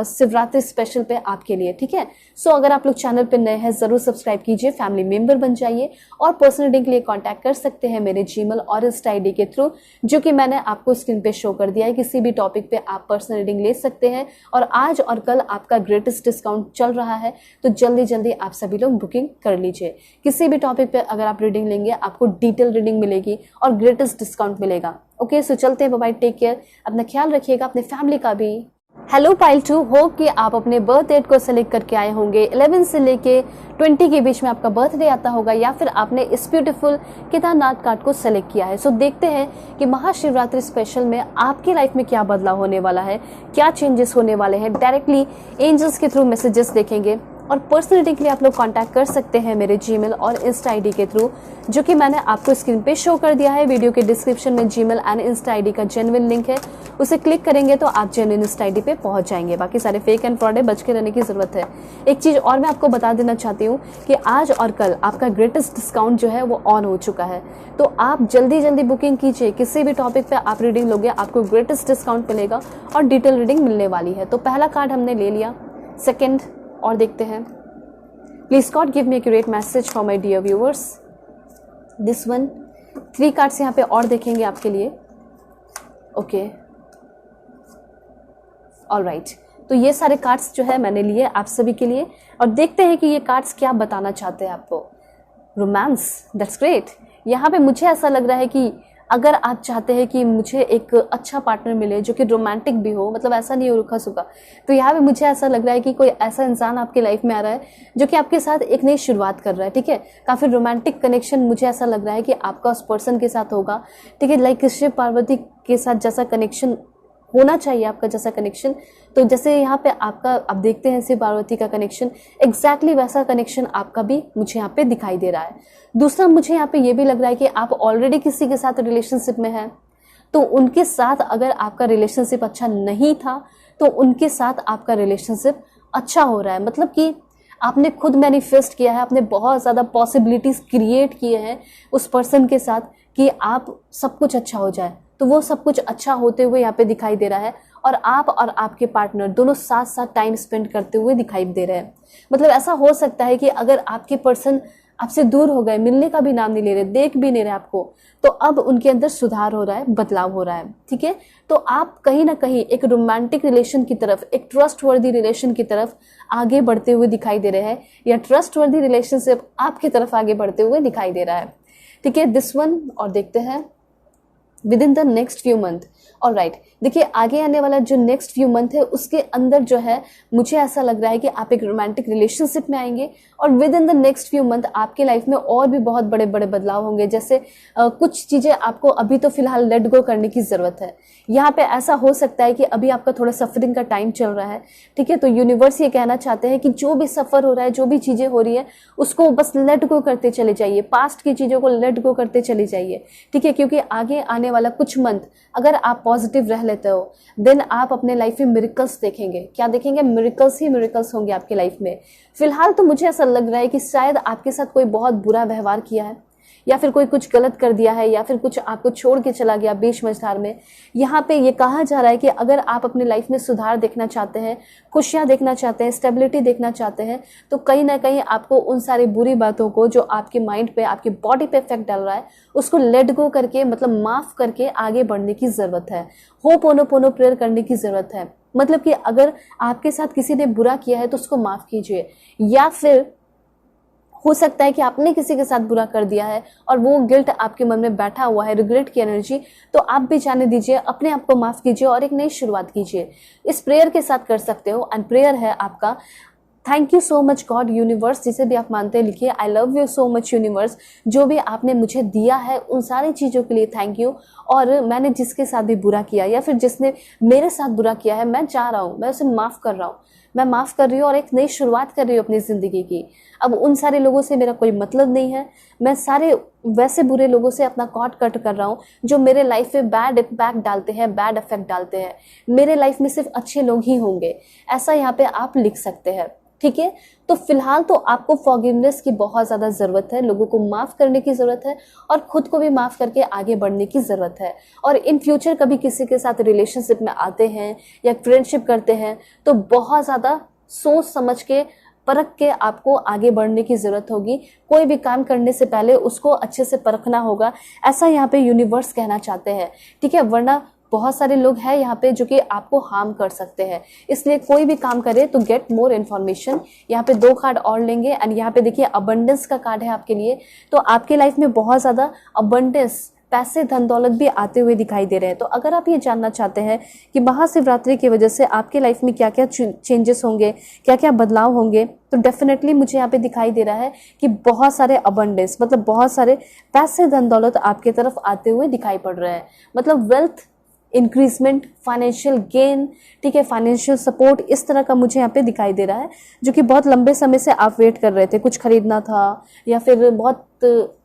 शिवरात्रि स्पेशल पे आपके लिए, ठीक है। सो अगर आप लोग चैनल पे नए हैं जरूर सब्सक्राइब कीजिए, फैमिली मेंबर बन जाइए, और पर्सनल रीडिंग के लिए कॉन्टैक्ट कर सकते हैं मेरे जीमेल और इंस्टा आईडी के थ्रू, जो कि मैंने आपको स्क्रीन पे शो कर दिया है। किसी भी टॉपिक पे आप पर्सनल रीडिंग ले सकते हैं, और आज और कल आपका ग्रेटेस्ट डिस्काउंट चल रहा है, तो जल्दी जल्दी आप सभी लोग बुकिंग कर लीजिए। किसी भी टॉपिक पे अगर आप रीडिंग लेंगे आपको डिटेल रीडिंग मिलेगी और ग्रेटेस्ट डिस्काउंट मिलेगा। ओके, सो चलते हैं, बाय बाय, टेक केयर, अपना ख्याल रखिएगा, अपने फैमिली का भी। हेलो पाइल 2, होप कि आप अपने बर्थ डेट को सेलेक्ट करके आए होंगे। 11 से लेके 20 के बीच में आपका बर्थडे आता होगा, या फिर आपने इस ब्यूटीफुल केदारनाथ कार्ड को सेलेक्ट किया है। सो देखते हैं कि महाशिवरात्रि स्पेशल में आपकी लाइफ में क्या बदलाव होने वाला है, क्या चेंजेस होने वाले हैं। डायरेक्टली एंजल्स के थ्रू मैसेजेस देखेंगे और पर्सनलिटी के लिए आप लोग कांटेक्ट कर सकते हैं मेरे जीमेल और इंस्टा आईडी के थ्रू, जो कि मैंने आपको स्क्रीन पे शो कर दिया है। वीडियो के डिस्क्रिप्शन में जीमेल एंड इंस्टा आईडी का जेन्युइन लिंक है, उसे क्लिक करेंगे तो आप जेन्युइन इंस्टा आईडी पे पहुंच जाएंगे। बाकी सारे फेक एंड फ्रॉड है, बच के रहने की जरूरत है। एक चीज और मैं आपको बता देना चाहती हूँ कि आज और कल आपका ग्रेटेस्ट डिस्काउंट जो है वो ऑन हो चुका है, तो आप जल्दी जल्दी बुकिंग कीजिए। किसी भी टॉपिक पे आप रीडिंग लोगे आपको ग्रेटेस्ट डिस्काउंट मिलेगा और डिटेल रीडिंग मिलने वाली है। तो पहला कार्ड हमने ले लिया, सेकेंड और देखते हैं। Please God give me accurate message for my dear viewers. This one, 3 cards यहाँ पे और देखेंगे आपके लिए। Okay, all right. तो ये सारे कार्ड्स जो है मैंने लिए आप सभी के लिए, और देखते हैं कि ये कार्ड्स क्या बताना चाहते हैं आपको। Romance, that's great. यहाँ पे मुझे ऐसा लग रहा है कि अगर आप चाहते हैं कि मुझे एक अच्छा पार्टनर मिले जो कि रोमांटिक भी हो, मतलब ऐसा नहीं हो रुखा सूखा, तो यहाँ पे मुझे ऐसा लग रहा है कि कोई ऐसा इंसान आपकी लाइफ में आ रहा है जो कि आपके साथ एक नई शुरुआत कर रहा है। ठीक है, काफी रोमांटिक कनेक्शन मुझे ऐसा लग रहा है कि आपका उस पर्सन के साथ होगा। ठीक है, लाइक शिव पार्वती के साथ जैसा कनेक्शन होना चाहिए आपका, जैसा कनेक्शन, तो जैसे यहाँ पे आपका आप देखते हैं शिव पार्वती का कनेक्शन, एग्जैक्टली वैसा कनेक्शन आपका भी मुझे यहाँ पे दिखाई दे रहा है। दूसरा, मुझे यहाँ पे ये भी लग रहा है कि आप ऑलरेडी किसी के साथ रिलेशनशिप में हैं, तो उनके साथ अगर आपका रिलेशनशिप अच्छा नहीं था तो उनके साथ आपका रिलेशनशिप अच्छा हो रहा है। मतलब कि आपने खुद मैनिफेस्ट किया है, आपने बहुत ज़्यादा पॉसिबिलिटीज क्रिएट किए हैं उस पर्सन के साथ कि आप सब कुछ अच्छा हो जाए, तो वो सब कुछ अच्छा होते हुए यहाँ पे दिखाई दे रहा है। और आप और आपके पार्टनर दोनों साथ साथ टाइम स्पेंड करते हुए दिखाई दे रहे हैं। मतलब ऐसा हो सकता है कि अगर आपके पर्सन आपसे दूर हो गए, मिलने का भी नाम नहीं ले रहे, देख भी नहीं रहे आपको, तो अब उनके अंदर सुधार हो रहा है, बदलाव हो रहा है। ठीक है, तो आप कहीं ना कहीं एक रोमांटिक रिलेशन की तरफ, एक ट्रस्टवर्दी रिलेशन की तरफ आगे बढ़ते हुए दिखाई दे रहे हैं, या ट्रस्टवर्दी रिलेशनशिप आपकी तरफ आगे बढ़ते हुए दिखाई दे रहा है। ठीक है, दिस वन और देखते हैं with in the next few month. और राइट, देखिए आगे आने वाला जो नेक्स्ट फ्यू मंथ है उसके अंदर जो है मुझे ऐसा लग रहा है कि आप एक रोमांटिक रिलेशनशिप में आएंगे, और with in the next few month आपके लाइफ में और भी बहुत बड़े बड़े बदलाव होंगे। जैसे कुछ चीजें आपको अभी तो फिलहाल लेट गो करने की जरूरत है। यहाँ पे ऐसा हो सकता है कि अभी आपका थोड़ा सफरिंग का टाइम चल रहा है। ठीक है, तो यूनिवर्स ये कहना चाहते हैं कि जो भी सफर हो रहा है, जो भी चीजें हो रही है, उसको बस लेट गो करते चले जाइए, पास्ट की चीजों को लेट गो करते चले जाइए। ठीक है, क्योंकि आगे आने वाला कुछ मंथ अगर आप पॉजिटिव रह लेते हो, देन आप अपने लाइफ में मिरेकल्स देखेंगे। क्या देखेंगे? मिरेकल्स ही मिरेकल्स होंगे आपकी लाइफ में। फिलहाल तो मुझे ऐसा लग रहा है कि शायद आपके साथ कोई बहुत बुरा व्यवहार किया है, या फिर कोई कुछ गलत कर दिया है, या फिर कुछ आपको छोड़ के चला गया बीच मझधार में। यहाँ पे ये कहा जा रहा है कि अगर आप अपने लाइफ में सुधार देखना चाहते हैं, खुशियां देखना चाहते हैं, स्टेबिलिटी देखना चाहते हैं, तो कहीं ना कहीं आपको उन सारी बुरी बातों को जो आपके माइंड पे, आपकी बॉडी पे इफेक्ट डाल रहा है, उसको लेट गो करके, मतलब माफ करके आगे बढ़ने की जरूरत है। होपोनोपोनो प्रेयर करने की जरूरत है। मतलब कि अगर आपके साथ किसी ने बुरा किया है तो उसको माफ कीजिए, या फिर हो सकता है कि आपने किसी के साथ बुरा कर दिया है और वो गिल्ट आपके मन में बैठा हुआ है, रिग्रेट की एनर्जी, तो आप भी जाने दीजिए, अपने आप को माफ कीजिए और एक नई शुरुआत कीजिए। इस प्रेयर के साथ कर सकते हो, एंड प्रेयर है आपका thank you so much God, universe, जिसे भी आप मानते हैं लिखिए I love you so much universe, जो भी आपने मुझे दिया है उन सारी चीज़ों के लिए थैंक यू। और मैंने जिसके साथ भी बुरा किया या फिर जिसने मेरे साथ बुरा किया है, मैं चाह रहा हूँ, मैं उसे माफ़ कर रहा हूँ, मैं माफ़ कर रही हूँ और एक नई शुरुआत कर रही हूँ अपनी ज़िंदगी की। अब उन सारे लोगों से मेरा कोई मतलब नहीं है, मैं सारे वैसे बुरे लोगों से अपना कॉट कट कर रहा हूँ जो मेरे लाइफ में बैड इम्पैक्ट डालते हैं, बैड इफेक्ट डालते हैं। मेरे लाइफ में सिर्फ अच्छे लोग ही होंगे, ऐसा यहाँ पे आप लिख सकते हैं। ठीक है, तो फिलहाल तो आपको फॉरगिवनेस की बहुत ज़्यादा ज़रूरत है, लोगों को माफ़ करने की ज़रूरत है और खुद को भी माफ़ करके आगे बढ़ने की ज़रूरत है। और इन फ्यूचर कभी किसी के साथ रिलेशनशिप में आते हैं या फ्रेंडशिप करते हैं तो बहुत ज़्यादा सोच समझ के, परख के आपको आगे बढ़ने की ज़रूरत होगी। कोई भी काम करने से पहले उसको अच्छे से परखना होगा, ऐसा यहाँ पे यूनिवर्स कहना चाहते हैं। ठीक है, वरना बहुत सारे लोग हैं यहाँ पे जो कि आपको हार्म कर सकते हैं, इसलिए कोई भी काम करे तो गेट मोर इन्फॉर्मेशन। यहाँ पे 2 कार्ड और लेंगे एंड यहाँ पे देखिए अबंडेंस का कार्ड है आपके लिए। तो आपके लाइफ में बहुत ज़्यादा अबंडेंस, पैसे धन दौलत भी आते हुए दिखाई दे रहे हैं। तो अगर आप ये जानना चाहते हैं कि महाशिवरात्रि की वजह से आपके लाइफ में क्या क्या चेंजेस होंगे, क्या क्या बदलाव होंगे, तो डेफिनेटली मुझे यहाँ पे दिखाई दे रहा है कि बहुत सारे अबंडेंस, मतलब बहुत सारे पैसे धन दौलत आपके तरफ आते हुए दिखाई पड़ रहे हैं। मतलब वेल्थ इंक्रीजमेंट, फाइनेंशियल गेन, ठीक है, फाइनेंशियल सपोर्ट, इस तरह का मुझे यहाँ पे दिखाई दे रहा है, जो कि बहुत लंबे समय से आप वेट कर रहे थे, कुछ खरीदना था या फिर बहुत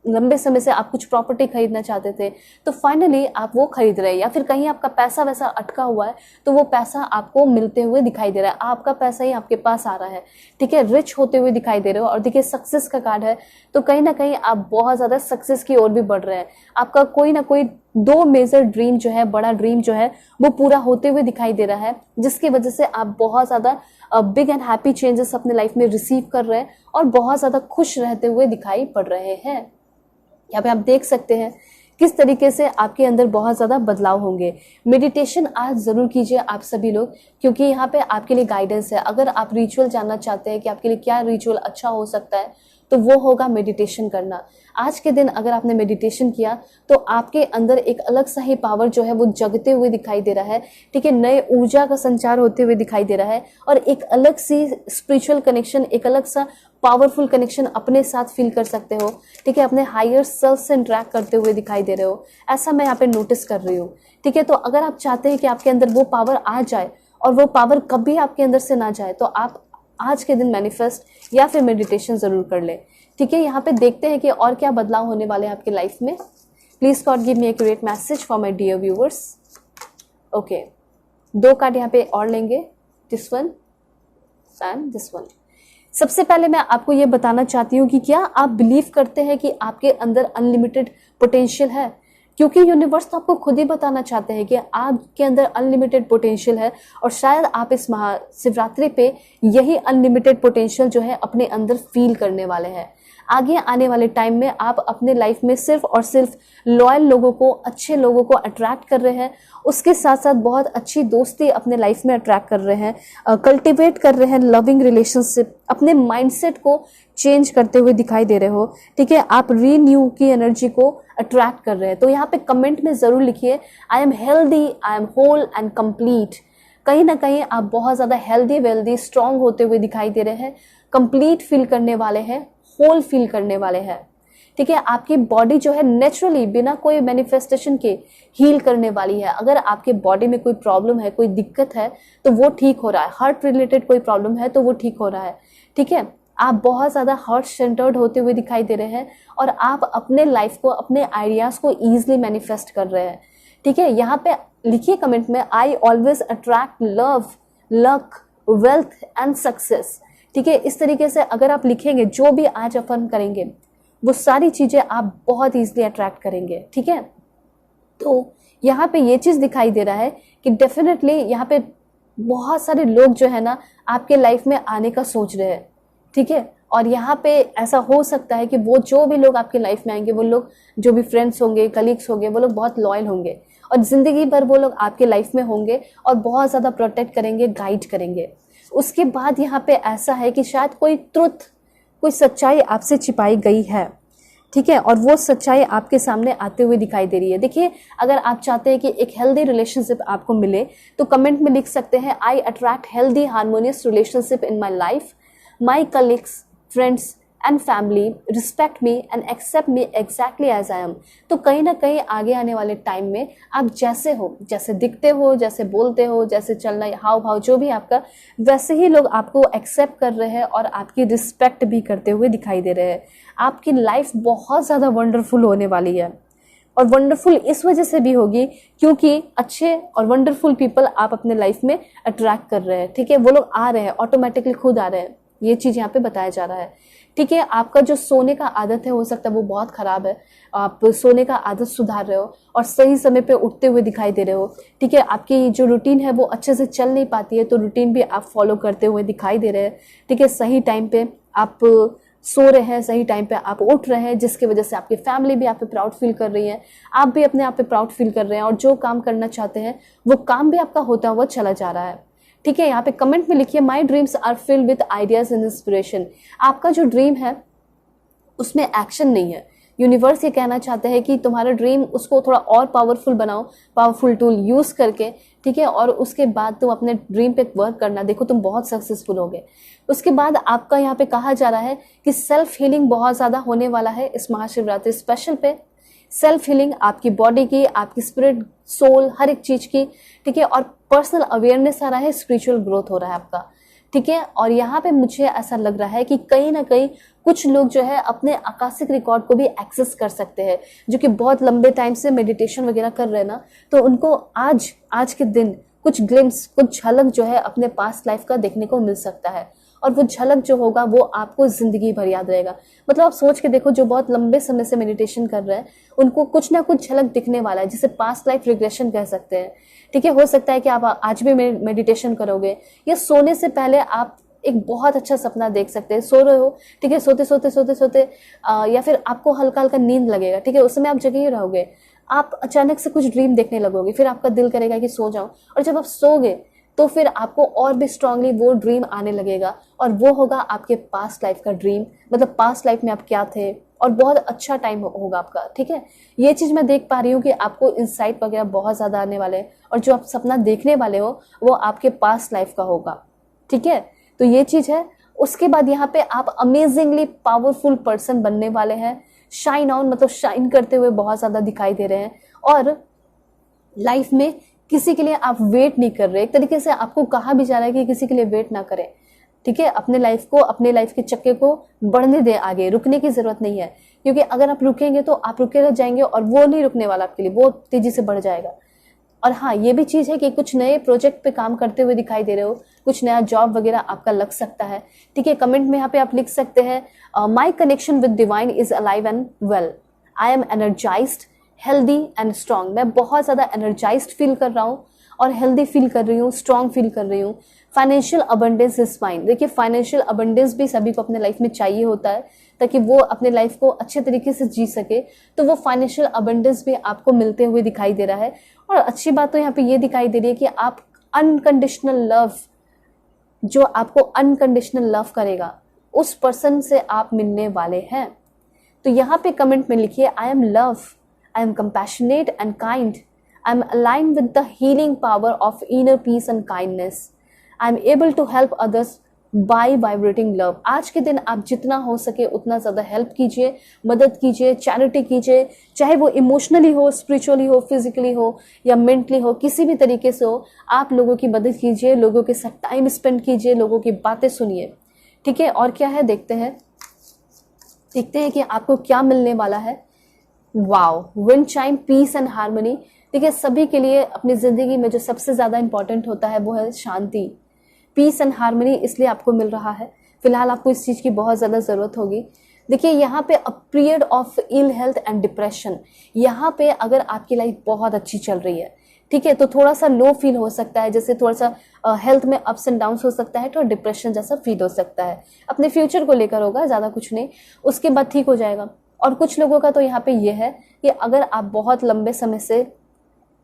लंबे समय से आप कुछ प्रॉपर्टी खरीदना चाहते थे, तो फाइनली आप वो खरीद रहे हैं। या फिर कहीं आपका पैसा वैसा अटका हुआ है तो वो पैसा आपको मिलते हुए दिखाई दे रहा है, आपका पैसा ही आपके पास आ रहा है, ठीक है, रिच होते हुए दिखाई दे रहे हो। और देखिए सक्सेस का कार्ड है, तो कहीं ना कहीं आप बहुत ज्यादा सक्सेस की ओर भी बढ़ रहे हैं। आपका कोई ना कोई 2 मेजर ड्रीम जो है, बड़ा ड्रीम जो है वो पूरा होते हुए दिखाई दे रहा है, जिसकी वजह से आप बहुत ज्यादा बिग एंड हैप्पी चेंजेस अपने लाइफ में रिसीव कर रहे हैं और बहुत ज्यादा खुश रहते हुए दिखाई पड़ रहे हैं। यहाँ पे आप देख सकते हैं किस तरीके से आपके अंदर बहुत ज्यादा बदलाव होंगे। मेडिटेशन आज जरूर कीजिए आप सभी लोग, क्योंकि यहाँ पे आपके लिए गाइडेंस है। अगर आप रिचुअल जानना चाहते हैं कि आपके लिए क्या रिचुअल अच्छा हो सकता है, तो वो होगा मेडिटेशन करना। आज के दिन अगर आपने मेडिटेशन किया तो आपके अंदर एक अलग सा ही पावर जो है वो जगते हुए दिखाई दे रहा है, ठीक है, नए ऊर्जा का संचार होते हुए दिखाई दे रहा है और एक अलग सी स्पिरिचुअल कनेक्शन, एक अलग सा पावरफुल कनेक्शन अपने साथ फील कर सकते हो, ठीक है, अपने हायर सेल्फ से इंटरेक्ट करते हुए दिखाई दे रहे हो, ऐसा मैं यहाँ पे नोटिस कर रही हूँ, ठीक है। तो अगर आप चाहते हैं कि आपके अंदर वो पावर आ जाए और वो पावर कभी आपके अंदर से ना जाए, तो आप आज के दिन मैनिफेस्ट या फिर मेडिटेशन जरूर कर ले, ठीक है। यहाँ पे देखते हैं कि और क्या बदलाव होने वाले हैं आपके लाइफ में। Please God give me a great message for my dear viewers. Okay, 2 card यहाँ पे और लेंगे, this one and this one. सबसे पहले मैं आपको ये बताना चाहती हूँ कि क्या आप बिलीव करते हैं कि आपके अंदर अनलिमिटेड पोटेंशियल है, क्योंकि यूनिवर्स तो आपको खुद ही बताना चाहते हैं कि आपके अंदर अनलिमिटेड पोटेंशियल है और शायद आप इस महाशिवरात्रि पे यही अनलिमिटेड पोटेंशियल जो है अपने अंदर फील करने वाले हैं। आगे आने वाले टाइम में आप अपने लाइफ में सिर्फ और सिर्फ लॉयल लोगों को, अच्छे लोगों को अट्रैक्ट कर रहे हैं, उसके साथ साथ बहुत अच्छी दोस्ती अपने लाइफ में अट्रैक्ट कर रहे हैं, कल्टिवेट कर रहे हैं लविंग रिलेशनशिप, अपने माइंडसेट को चेंज करते हुए दिखाई दे रहे हो, ठीक है। आप रीन्यू की एनर्जी को अट्रैक्ट कर रहे हैं। तो यहाँ पे कमेंट में जरूर लिखिए, I am healthy, I am whole and complete. कहीं ना कहीं आप बहुत ज्यादा हेल्दी, वेल्दी, स्ट्रांग होते हुए दिखाई दे रहे हैं, कंप्लीट फील करने वाले हैं, होल फील करने वाले हैं, ठीक है। आपकी बॉडी जो है नेचुरली बिना कोई मैनिफेस्टेशन के हील करने वाली है। अगर आपके बॉडी में कोई प्रॉब्लम है, कोई दिक्कत है, तो वो ठीक हो रहा है। हार्ट रिलेटेड कोई प्रॉब्लम है तो वो ठीक हो रहा है, ठीक है। आप बहुत ज्यादा हार्ट सेंटर्ड होते हुए दिखाई दे रहे हैं और आप अपने लाइफ को, अपने आइडियाज को इजीली मैनिफेस्ट कर रहे हैं, ठीक है। यहाँ पे लिखिए कमेंट में, I always attract love, luck, wealth and success, ठीक है। इस तरीके से अगर आप लिखेंगे, जो भी आज अफर्म करेंगे, वो सारी चीजें आप बहुत इजीली अट्रैक्ट करेंगे, ठीक है। तो यहाँ पे ये चीज दिखाई दे रहा है कि डेफिनेटली यहाँ पे बहुत सारे लोग जो है ना आपके लाइफ में आने का सोच रहे हैं, ठीक है। और यहाँ पे ऐसा हो सकता है कि वो जो भी लोग आपके लाइफ में आएंगे, वो लोग जो भी फ्रेंड्स होंगे, कलीग्स होंगे, वो लोग बहुत लॉयल होंगे और जिंदगी भर वो लोग आपके लाइफ में होंगे और बहुत ज्यादा प्रोटेक्ट करेंगे, गाइड करेंगे। उसके बाद यहाँ पे ऐसा है कि शायद कोई ट्रुथ, कोई सच्चाई आपसे छिपाई गई है, ठीक है, और वो सच्चाई आपके सामने आते हुए दिखाई दे रही है। देखिए, अगर आप चाहते हैं कि एक हेल्दी रिलेशनशिप आपको मिले, तो कमेंट में लिख सकते हैं, I attract healthy harmonious relationship in my life, my colleagues, friends and family respect me and accept me exactly as I am. तो कहीं ना कहीं आगे आने वाले टाइम में आप जैसे हो, जैसे दिखते हो, जैसे बोलते हो, जैसे चलना, हाव भाव जो भी आपका, वैसे ही लोग आपको एक्सेप्ट कर रहे हैं और आपकी रिस्पेक्ट भी करते हुए दिखाई दे रहे हैं। आपकी लाइफ बहुत ज़्यादा वंडरफुल होने वाली है और वंडरफुल इस वजह से भी होगी क्योंकि अच्छे और वंडरफुल पीपल आप अपने लाइफ में अट्रैक्ट कर रहे हैं, ठीक है। वो लोग आ रहे हैं, ऑटोमेटिकली खुद आ रहे हैं, ये चीज़ यहाँ पे बताया जा रहा है, ठीक है। आपका जो सोने का आदत है, हो सकता है वो बहुत खराब है, आप सोने का आदत सुधार रहे हो और सही समय पे उठते हुए दिखाई दे रहे हो, ठीक है। आपकी जो रूटीन है वो अच्छे से चल नहीं पाती है, तो रूटीन भी आप फॉलो करते हुए दिखाई दे रहे हैं, ठीक है। सही टाइम पे आप सो रहे हैं, सही टाइम पे आप उठ रहे हैं, जिसकी वजह से आपकी फैमिली भी आप पे प्राउड फील कर रही है, आप भी अपने आप पे प्राउड फील कर रहे हैं और जो काम करना चाहते हैं वो काम भी आपका होता हुआ चला जा रहा है, ठीक है। यहाँ पे कमेंट में लिखिए, my dreams are filled with ideas and inspiration. आपका जो ड्रीम है उसमें एक्शन नहीं है, यूनिवर्स ये कहना चाहते हैं कि तुम्हारा ड्रीम उसको थोड़ा और पावरफुल बनाओ, पावरफुल टूल यूज करके, ठीक है, और उसके बाद तुम अपने ड्रीम पे वर्क करना, देखो तुम बहुत सक्सेसफुल होगे। उसके बाद आपका यहाँ पे कहा जा रहा है कि सेल्फ हीलिंग बहुत ज्यादा होने वाला है इस महाशिवरात्रि स्पेशल पे। सेल्फ हीलिंग आपकी बॉडी की, आपकी स्पिरिट, सोल, हर एक चीज की, ठीक है, और पर्सनल अवेयरनेस आ रहा है, स्पिरिचुअल ग्रोथ हो रहा है आपका, ठीक है। और यहाँ पे मुझे ऐसा लग रहा है कि कहीं ना कहीं कुछ लोग जो है अपने आकाशिक रिकॉर्ड को भी एक्सेस कर सकते हैं, जो कि बहुत लंबे टाइम से मेडिटेशन वगैरह कर रहे हैं ना, तो उनको आज के दिन कुछ ग्लिम्स, कुछ झलक जो है अपने पास्ट लाइफ का देखने को मिल सकता है। और वो झलक जो होगा वो आपको जिंदगी भर याद रहेगा। मतलब आप सोच के देखो, जो बहुत लंबे समय से मेडिटेशन कर रहे हैं उनको कुछ ना कुछ झलक दिखने वाला है, जिसे पास्ट लाइफ रिग्रेशन कह सकते हैं, ठीक है। हो सकता है कि आप आज भी मेडिटेशन करोगे, या सोने से पहले आप एक बहुत अच्छा सपना देख सकते हैं। सो रहे हो, ठीक है, सोते सोते सोते सोते या फिर आपको हल्का हल्का नींद लगेगा, ठीक है, उस समय आप जगे ही रहोगे, आप अचानक से कुछ ड्रीम देखने लगोगे, फिर आपका दिल करेगा कि सो जाओ, और जब आप सोगे तो फिर आपको और भी स्ट्रांगली वो ड्रीम आने लगेगा, और वो होगा आपके पास्ट लाइफ का ड्रीम। मतलब पास्ट लाइफ में आप क्या थे, और बहुत अच्छा टाइम होगा आपका, ठीक है। ये चीज मैं देख पा रही हूँ कि आपको इंसाइट वगैरह बहुत ज्यादा आने वाले हैं, और जो आप सपना देखने वाले हो वो आपके पास्ट लाइफ का होगा, ठीक है। तो ये चीज है। उसके बाद यहाँ पे आप अमेजिंगली पावरफुल पर्सन बनने वाले हैं। शाइन ऑन, मतलब शाइन करते हुए बहुत ज्यादा दिखाई दे रहे हैं, और लाइफ में किसी के लिए आप वेट नहीं कर रहे। एक तरीके से आपको कहा भी जा रहा है कि किसी के लिए वेट ना करें, ठीक है। अपने लाइफ के चक्के को बढ़ने दें आगे, रुकने की जरूरत नहीं है, क्योंकि अगर आप रुकेंगे तो आप रुके रह जाएंगे, और वो नहीं रुकने वाला आपके लिए, वो तेजी से बढ़ जाएगा। और हाँ, ये भी चीज है कि कुछ नए प्रोजेक्ट पे काम करते हुए दिखाई दे रहे हो, कुछ नया जॉब वगैरह आपका लग सकता है, ठीक है। कमेंट में यहाँ पे आप लिख सकते हैं, my connection with divine is alive and well, I am energised, healthy and strong. मैं बहुत ज्यादा एनर्जाइज्ड फील कर रहा हूँ, और हेल्दी फील कर रही हूँ, स्ट्रांग फील कर रही हूँ। Financial abundance is fine. देखिए, फाइनेंशियल अबंडेंस भी सभी को अपने लाइफ में चाहिए होता है, ताकि वो अपने लाइफ को अच्छे तरीके से जी सके। तो वो फाइनेंशियल अबंडेंस भी आपको मिलते हुए दिखाई दे रहा है। और अच्छी बात तो यहाँ पे ये दिखाई दे रही है कि आप अनकंडीशनल लव, जो आपको अनकंडीशनल लव करेगा, उस पर्सन से आप मिलने वाले हैं। तो यहाँ पे कमेंट में लिखिए, I M love, I am compassionate and kind. I am aligned with the healing power of inner peace and kindness. I am able to help others by vibrating love. आज के दिन आप जितना हो सके उतना ज़्यादा हेल्प कीजिए, मदद कीजिए, चैरिटी कीजिए, चाहे वो इमोशनली हो, स्पिरिचुअली हो, फिजिकली हो, या मेंटली हो, किसी भी तरीके से हो। आप लोगों की मदद कीजिए, लोगों के साथ टाइम स्पेंड कीजिए, लोगों की बातें सुनिए, ठीक है। और क्या है देखते हैं कि आपको क्या मिलने वाला है। Wow, wind chime, peace and harmony. देखिए, सभी के लिए अपनी जिंदगी में जो सबसे ज्यादा इंपॉर्टेंट होता है वो है शांति, पीस एंड हार्मनी, इसलिए आपको मिल रहा है। फिलहाल आपको इस चीज की बहुत ज्यादा जरूरत होगी। देखिए, यहाँ पे a period of ill health and depression. यहाँ पे अगर आपकी लाइफ बहुत अच्छी चल रही है, ठीक है, तो थोड़ा सा लो फील हो सकता है, जैसे थोड़ा सा हेल्थ में अप्स एंड डाउन्स हो सकता है, तो डिप्रेशन जैसा फील हो सकता है। अपने फ्यूचर को लेकर होगा, ज्यादा कुछ नहीं, उसके बाद ठीक हो जाएगा। और कुछ लोगों का तो यहाँ पे ये है कि अगर आप बहुत लंबे समय से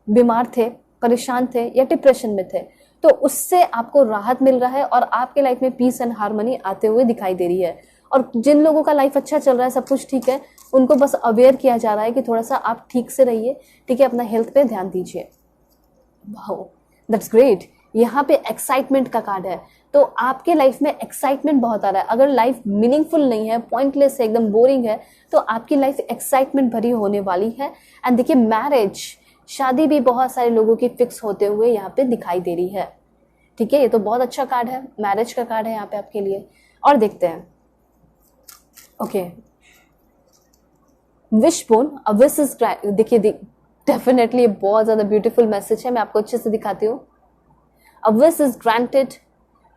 बीमार थे, परेशान थे, या डिप्रेशन में थे, तो उससे आपको राहत मिल रहा है, और आपके लाइफ में पीस एंड हार्मनी आते हुए दिखाई दे रही है। और जिन लोगों का लाइफ अच्छा चल रहा है, सब कुछ ठीक है, उनको बस अवेयर किया जा रहा है कि थोड़ा सा आप ठीक से रहिए, ठीक है, अपना हेल्थ पे ध्यान दीजिए। Wow, that's great. यहाँ पे एक्साइटमेंट का कार्ड है, तो आपके लाइफ में एक्साइटमेंट बहुत आ रहा है। अगर लाइफ मीनिंगफुल नहीं है, पॉइंटलेस है, एकदम बोरिंग है, तो आपकी लाइफ एक्साइटमेंट भरी होने वाली है। एंड देखिए, मैरिज, शादी भी बहुत सारे लोगों की फिक्स होते हुए यहाँ पे दिखाई दे रही है, ठीक है। ये तो बहुत अच्छा कार्ड है, मैरिज का कार्ड है यहाँ पे आपके लिए। और देखते हैं, okay, wish bone, a wish is, देखिए डेफिनेटली बहुत ज्यादा ब्यूटीफुल मैसेज है, मैं आपको अच्छे से दिखाती हूँ। अ विश इज ग्रांटेड,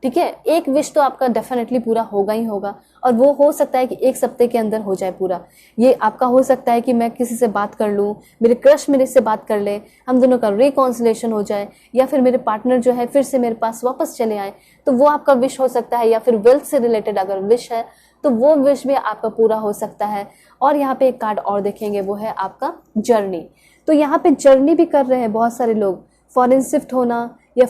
ठीक है। एक विश तो आपका डेफिनेटली पूरा होगा ही होगा, और वो हो सकता है कि एक हफ्ते के अंदर हो जाए पूरा। ये आपका हो सकता है कि मैं किसी से बात कर लूँ, मेरे क्रश मेरे से बात कर ले, हम दोनों का रिकॉन्सिलेशन हो जाए, या फिर मेरे पार्टनर जो है फिर से मेरे पास वापस चले आए, तो वो आपका विश हो सकता है। या फिर वेल्थ से रिलेटेड अगर विश है तो वो विश भी आपका पूरा हो सकता है। और यहाँ पे एक कार्ड और देखेंगे, वो है आपका जर्नी। तो यहाँ पे जर्नी भी कर रहे हैं बहुत सारे लोग, फॉरेन शिफ्ट होना, या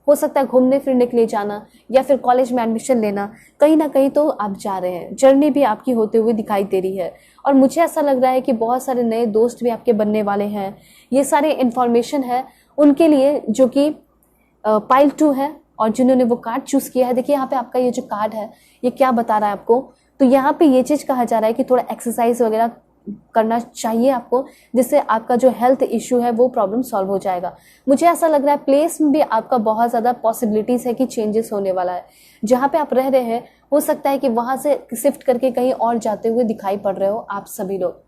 हो सकता है घूमने फिरने के लिए जाना या फिर कॉलेज में एडमिशन लेना, कहीं ना कहीं तो आप जा रहे हैं, जर्नी भी आपकी होते हुए दिखाई दे रही है। और मुझे ऐसा लग रहा है कि बहुत सारे नए दोस्त भी आपके बनने वाले हैं। ये सारे इन्फॉर्मेशन है उनके लिए जो कि पाइल 2 है और जिन्होंने वो कार्ड चूज किया है। देखिए यहाँ पे आपका ये जो कार्ड है ये क्या बता रहा है आपको, तो यहाँ पे ये चीज कहा जा रहा है कि थोड़ा एक्सरसाइज वगैरह करना चाहिए आपको, जिससे आपका जो हेल्थ इश्यू है वो प्रॉब्लम सॉल्व हो जाएगा। मुझे ऐसा लग रहा है प्लेस में भी आपका बहुत ज़्यादा पॉसिबिलिटीज़ है कि चेंजेस होने वाला है। जहाँ पे आप रह रहे हैं हो सकता है कि वहाँ से शिफ्ट करके कहीं और जाते हुए दिखाई पड़ रहे हो आप सभी लोग,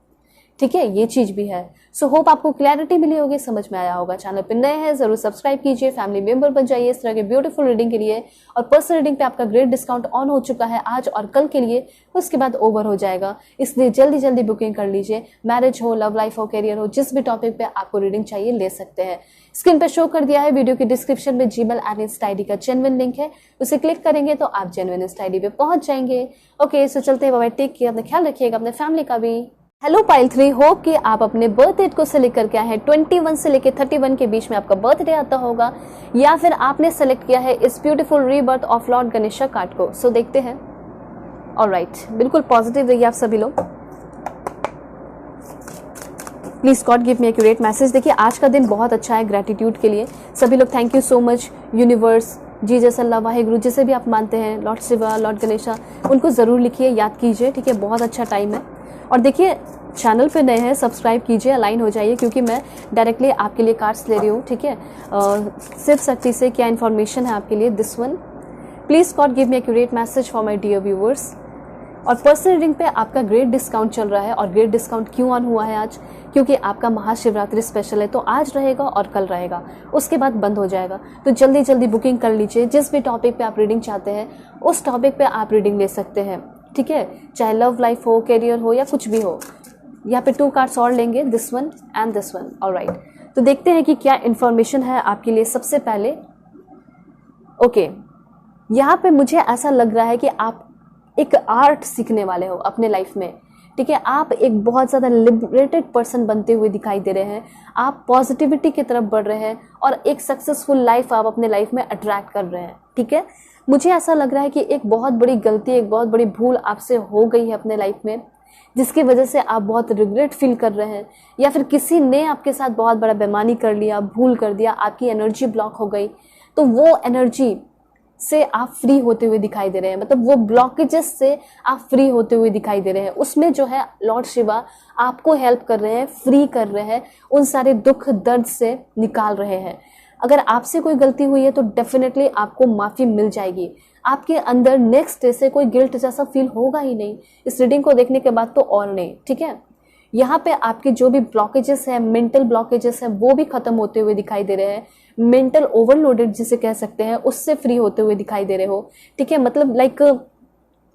ठीक है, ये चीज भी है। सो होप आपको क्लैरिटी मिली होगी, समझ में आया होगा। चैनल पे नए हैं जरूर सब्सक्राइब कीजिए, फैमिली मेंबर बन जाइए इस तरह के ब्यूटीफुल रीडिंग के लिए। और पर्सनल रीडिंग पे आपका ग्रेट डिस्काउंट ऑन हो चुका है आज और कल के लिए, उसके बाद ओवर हो जाएगा, इसलिए जल्दी जल्दी बुकिंग कर लीजिए। मैरिज हो, लव लाइफ हो, करियर हो, जिस भी टॉपिक पे आपको रीडिंग चाहिए ले सकते हैं। स्क्रीन पे शो कर दिया है, वीडियो की डिस्क्रिप्शन में जीमेल एंड इंस्टा आईडी का जेन्युइन लिंक है, उसे क्लिक करेंगे तो आप जेन्युइन इंस्टा आईडी पे पहुंच जाएंगे। ओके, सो चलते हैं, बाय बाय, टेक केयर, अपना ख्याल रखिएगा, अपने फैमिली का भी। हेलो पाइल 3, होप कि आप अपने बर्थ डेट को सेलेक्ट करके आए हैं। 21 से लेकर 31 के बीच में आपका बर्थडे आता होगा, या फिर आपने सेलेक्ट किया है इस beautiful rebirth of Lord Ganesha card को। सो देखते हैं। ऑलराइट, बिल्कुल पॉजिटिव रहिए आप सभी लोग। Please God give me accurate message. देखिए आज का दिन बहुत अच्छा है ग्रेटिट्यूड के लिए। सभी लोग thank you so much. Universe, Jesus, Allah, Waheguru, जिसे भी आप मानते हैं, लॉर्ड शिवा, लॉर्ड गणेशा, उनको जरूर लिखिए, याद कीजिए, ठीक है, बहुत अच्छा टाइम है। और देखिए चैनल पे नए हैं सब्सक्राइब कीजिए, अलाइन हो जाइए, क्योंकि मैं डायरेक्टली आपके लिए कार्ड्स ले रही हूँ, ठीक है। सिर्फ शक्ति से क्या इन्फॉर्मेशन है आपके लिए, this one. Please God give me accurate message for my dear viewers. और पर्सनल रीडिंग पे आपका ग्रेट डिस्काउंट चल रहा है। और ग्रेट डिस्काउंट क्यों ऑन हुआ है आज, क्योंकि आपका महाशिवरात्रि स्पेशल है, तो आज रहेगा और कल रहेगा, उसके बाद बंद हो जाएगा। तो जल्दी जल्दी बुकिंग कर लीजिए। जिस भी टॉपिक पे आप रीडिंग चाहते हैं उस टॉपिक पे आप रीडिंग ले सकते हैं, ठीक है, चाहे लव लाइफ हो, करियर हो, या कुछ भी हो। यहाँ पे 2 कार्ड्स और लेंगे, this one and this one. Alright, तो देखते हैं कि क्या इन्फॉर्मेशन है आपके लिए। सबसे पहले ओके, यहाँ पे मुझे ऐसा लग रहा है कि आप एक आर्ट सीखने वाले हो अपने लाइफ में, ठीक है। आप एक बहुत ज़्यादा लिबरेटेड पर्सन बनते हुए दिखाई दे रहे हैं। आप पॉजिटिविटी की तरफ बढ़ रहे हैं और एक सक्सेसफुल लाइफ आप अपने लाइफ में अट्रैक्ट कर रहे हैं, ठीक है। मुझे ऐसा लग रहा है कि एक बहुत बड़ी गलती, एक बहुत बड़ी भूल आपसे हो गई है अपने लाइफ में, जिसकी वजह से आप बहुत रिग्रेट फील कर रहे हैं, या फिर किसी ने आपके साथ बहुत बड़ा बेईमानी कर लिया, भूल कर दिया, आपकी एनर्जी ब्लॉक हो गई। तो वो एनर्जी से आप फ्री होते हुए दिखाई दे रहे हैं, मतलब वो ब्लॉकेजेस से आप फ्री होते हुए दिखाई दे रहे हैं। उसमें जो है लॉर्ड शिवा आपको हेल्प कर रहे हैं, फ्री कर रहे हैं, उन सारे दुख दर्द से निकाल रहे हैं। अगर आपसे कोई गलती हुई है तो डेफिनेटली आपको माफ़ी मिल जाएगी। आपके अंदर नेक्स्ट डे से कोई गिल्ट जैसा फील होगा ही नहीं, इस रीडिंग को देखने के बाद तो और नहीं, ठीक है। यहाँ पे आपके जो भी ब्लॉकेजेस हैं, मेंटल ब्लॉकेजेस हैं, वो भी खत्म होते हुए दिखाई दे रहे हैं। मेंटल ओवरलोडेड जिसे कह सकते हैं, उससे फ्री होते हुए दिखाई दे रहे हो, ठीक है। मतलब लाइक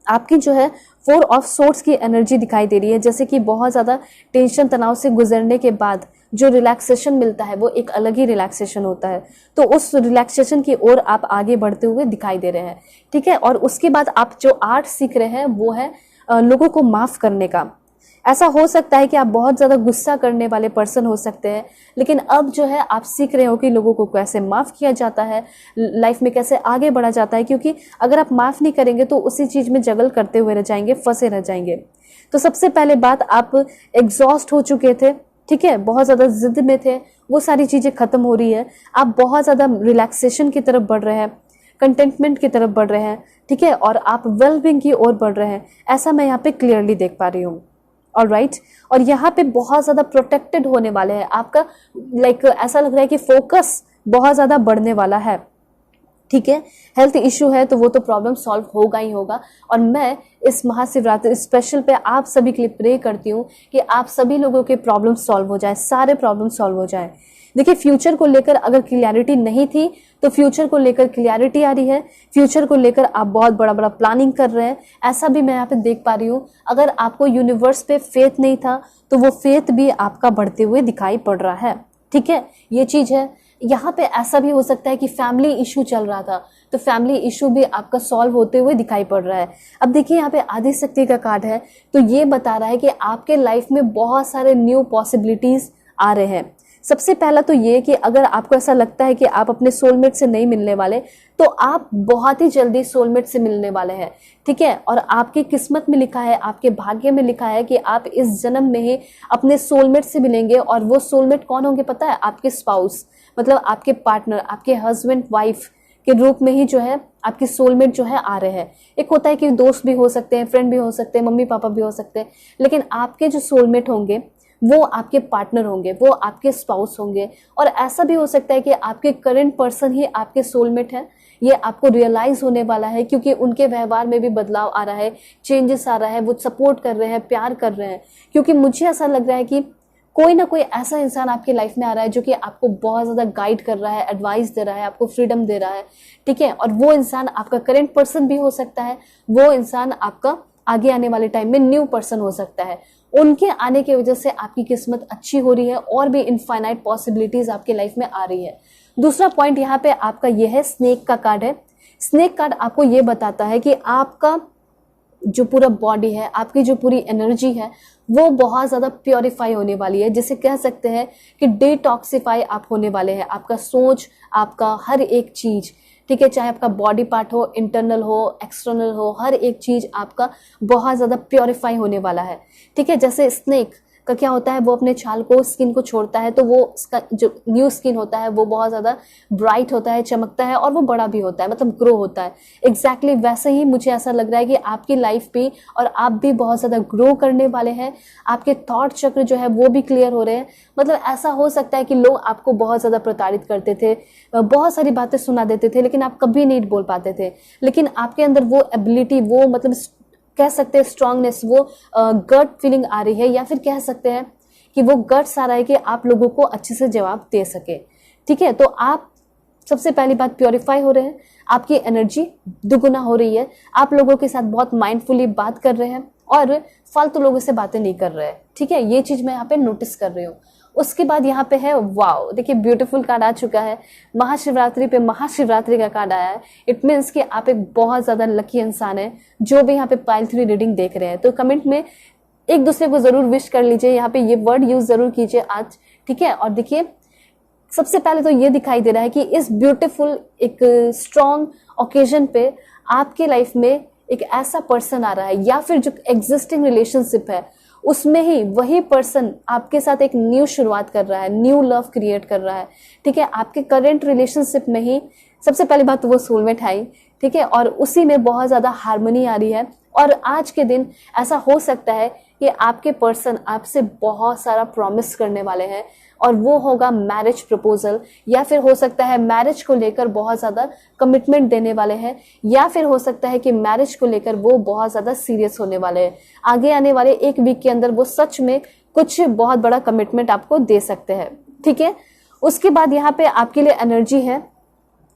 आपकी जो है 4 ऑफ सोर्ड्स की एनर्जी दिखाई दे रही है, जैसे कि बहुत ज़्यादा टेंशन तनाव से गुजरने के बाद जो रिलैक्सेशन मिलता है वो एक अलग ही रिलैक्सेशन होता है। तो उस रिलैक्सेशन की ओर आप आगे बढ़ते हुए दिखाई दे रहे हैं, ठीक है। और उसके बाद आप जो आर्ट सीख रहे हैं वो है लोगों को माफ़ करने का। ऐसा हो सकता है कि आप बहुत ज़्यादा गुस्सा करने वाले पर्सन हो सकते हैं, लेकिन अब जो है आप सीख रहे हो कि लोगों को कैसे माफ़ किया जाता है, लाइफ में कैसे आगे बढ़ा जाता है। क्योंकि अगर आप माफ़ नहीं करेंगे तो उसी चीज़ में जगल करते हुए रह जाएंगे, फंसे रह जाएंगे। तो सबसे पहले बात, आप एग्जॉस्ट हो चुके थे, ठीक है, बहुत ज़्यादा जिद में थे, वो सारी चीज़ें खत्म हो रही है। आप बहुत ज़्यादा रिलैक्सेशन की तरफ बढ़ रहे हैं, कंटेंटमेंट की तरफ बढ़ रहे हैं, ठीक है, और आप वेलबींग की ओर बढ़ रहे हैं, ऐसा मैं यहाँ पे क्लियरली देख पा रही हूँ। ऑलराइट, और यहाँ पे बहुत ज़्यादा प्रोटेक्टेड होने वाले हैं। आपका लाइक ऐसा लग रहा है कि फोकस बहुत ज़्यादा बढ़ने वाला है, ठीक है। हेल्थ इश्यू है तो वो तो प्रॉब्लम सॉल्व होगा ही होगा। और मैं इस महाशिवरात्रि स्पेशल पे आप सभी के लिए प्रे करती हूँ कि आप सभी लोगों के प्रॉब्लम सॉल्व हो जाए, सारे प्रॉब्लम सॉल्व हो जाए। देखिए फ्यूचर को लेकर अगर क्लियरिटी नहीं थी तो फ्यूचर को लेकर क्लियरिटी आ रही है। फ्यूचर को लेकर आप बहुत बड़ा बड़ा प्लानिंग कर रहे हैं, ऐसा भी मैं यहाँ पे देख पा रही हूँ। अगर आपको यूनिवर्स पे फेथ नहीं था तो वो फेथ भी आपका बढ़ते हुए दिखाई पड़ रहा है, ठीक है, ये चीज है। यहाँ पे ऐसा भी हो सकता है कि फैमिली इशू चल रहा था तो फैमिली इशू भी आपका सॉल्व होते हुए दिखाई पड़ रहा है। अब देखिए यहाँ पे आदि शक्ति का कार्ड है, तो ये बता रहा है कि आपके लाइफ में बहुत सारे न्यू पॉसिबिलिटीज आ रहे हैं। सबसे पहला तो ये कि अगर आपको ऐसा लगता है कि आप अपने सोलमेट से नहीं मिलने वाले, तो आप बहुत ही जल्दी सोलमेट से मिलने वाले हैं, ठीक है। और आपकी किस्मत में लिखा है, आपके भाग्य में लिखा है कि आप इस जन्म में ही अपने सोलमेट से मिलेंगे। और वो सोलमेट कौन होंगे पता है? आपके स्पाउस, मतलब आपके पार्टनर, आपके हस्बैंड वाइफ के रूप में ही जो है आपके सोलमेट जो है आ रहे हैं। एक होता है कि दोस्त भी हो सकते हैं, फ्रेंड भी हो सकते हैं, मम्मी पापा भी हो सकते हैं, लेकिन आपके जो सोलमेट होंगे वो आपके पार्टनर होंगे, वो आपके स्पाउस होंगे। और ऐसा भी हो सकता है कि आपके करंट पर्सन ही आपके सोलमेट है। ये आपको रियलाइज होने वाला है, क्योंकि उनके व्यवहार में भी बदलाव आ रहा है, चेंजेस आ रहा है, वो सपोर्ट कर रहे हैं, प्यार कर रहे हैं। क्योंकि मुझे ऐसा लग रहा है कि कोई ना कोई ऐसा इंसान आपकी लाइफ में आ रहा है जो कि आपको बहुत ज्यादा गाइड कर रहा है, एडवाइस दे रहा है, आपको फ्रीडम दे रहा है, ठीक है। और वो इंसान आपका करंट पर्सन भी हो सकता है, वो इंसान आपका आगे आने वाले टाइम में न्यू पर्सन हो सकता है। उनके आने की वजह से आपकी किस्मत अच्छी हो रही है और भी इनफाइनाइट पॉसिबिलिटीज आपके लाइफ में आ रही है। दूसरा पॉइंट यहाँ पे आपका यह है, स्नेक का कार्ड है। स्नेक कार्ड आपको ये बताता है कि आपका जो पूरा बॉडी है, आपकी जो पूरी एनर्जी है, वो बहुत ज्यादा प्योरीफाई होने वाली है, जिसे कह सकते हैं कि डिटॉक्सिफाई आप होने वाले हैं। आपका सोच, आपका हर एक चीज, ठीक है, चाहे आपका बॉडी पार्ट हो, इंटरनल हो, एक्सटर्नल हो, हर एक चीज आपका बहुत ज्यादा प्योरीफाई होने वाला है, ठीक है। जैसे स्नेक का क्या होता है, वो अपने छाल को, स्किन को छोड़ता है, तो वो उसका जो न्यू स्किन होता है वो बहुत ज्यादा ब्राइट होता है, चमकता है, और वो बड़ा भी होता है, मतलब ग्रो होता है। एग्जैक्टली वैसे ही मुझे ऐसा लग रहा है कि आपकी लाइफ भी और आप भी बहुत ज्यादा ग्रो करने वाले हैं। आपके थॉट चक्र जो है वो भी क्लियर हो रहे हैं। मतलब ऐसा हो सकता है कि लोग आपको बहुत ज्यादा प्रताड़ित करते थे, बहुत सारी बातें सुना देते थे, लेकिन आप कभी नहीं बोल पाते थे। लेकिन आपके अंदर वो एबिलिटी, वो मतलब कह सकते हैं स्ट्रांगनेस, वो गट फीलिंग आ रही है, या फिर कह सकते हैं कि वो गट्स आ रहा है कि आप लोगों को अच्छे से जवाब दे सके, ठीक है। तो आप सबसे पहली बात प्योरीफाई हो रहे हैं, आपकी एनर्जी दुगुना हो रही है, आप लोगों के साथ बहुत माइंडफुली बात कर रहे हैं और फालतू लोगों से बातें नहीं कर रहे हैं, ठीक है। ये चीज मैं यहाँ पे नोटिस कर रही हूँ। उसके बाद यहाँ पे है वाओ, देखिए ब्यूटीफुल कार्ड आ चुका है। महाशिवरात्रि पे महाशिवरात्रि का कार्ड आया है। इट मीन्स कि आप एक बहुत ज्यादा लकी इंसान है। जो भी यहाँ पे पाइल 3 रीडिंग देख रहे हैं, तो कमेंट में एक दूसरे को जरूर विश कर लीजिए, यहाँ पे ये वर्ड यूज जरूर कीजिए आज, ठीक है। और देखिए सबसे पहले तो ये दिखाई दे रहा है कि इस ब्यूटीफुल एक स्ट्रॉन्ग ओकेजन पे आपके लाइफ में एक ऐसा पर्सन आ रहा है, या फिर जो एग्जिस्टिंग रिलेशनशिप है उसमें ही वही पर्सन आपके साथ एक न्यू शुरुआत कर रहा है, न्यू लव क्रिएट कर रहा है, ठीक है। आपके करंट रिलेशनशिप में ही सबसे पहली बात तो वो सोलमेट है, ठीक है, और उसी में बहुत ज्यादा हार्मनी आ रही है। और आज के दिन ऐसा हो सकता है कि आपके पर्सन आपसे बहुत सारा प्रॉमिस करने वाले हैं, और वो होगा मैरिज प्रपोजल, या फिर हो सकता है मैरिज को लेकर बहुत ज्यादा कमिटमेंट देने वाले हैं, या फिर हो सकता है कि मैरिज को लेकर वो बहुत ज्यादा सीरियस होने वाले हैं। आगे आने वाले एक वीक के अंदर वो सच में कुछ बहुत बड़ा कमिटमेंट आपको दे सकते हैं, ठीक है। उसके बाद यहाँ पे आपके लिए एनर्जी है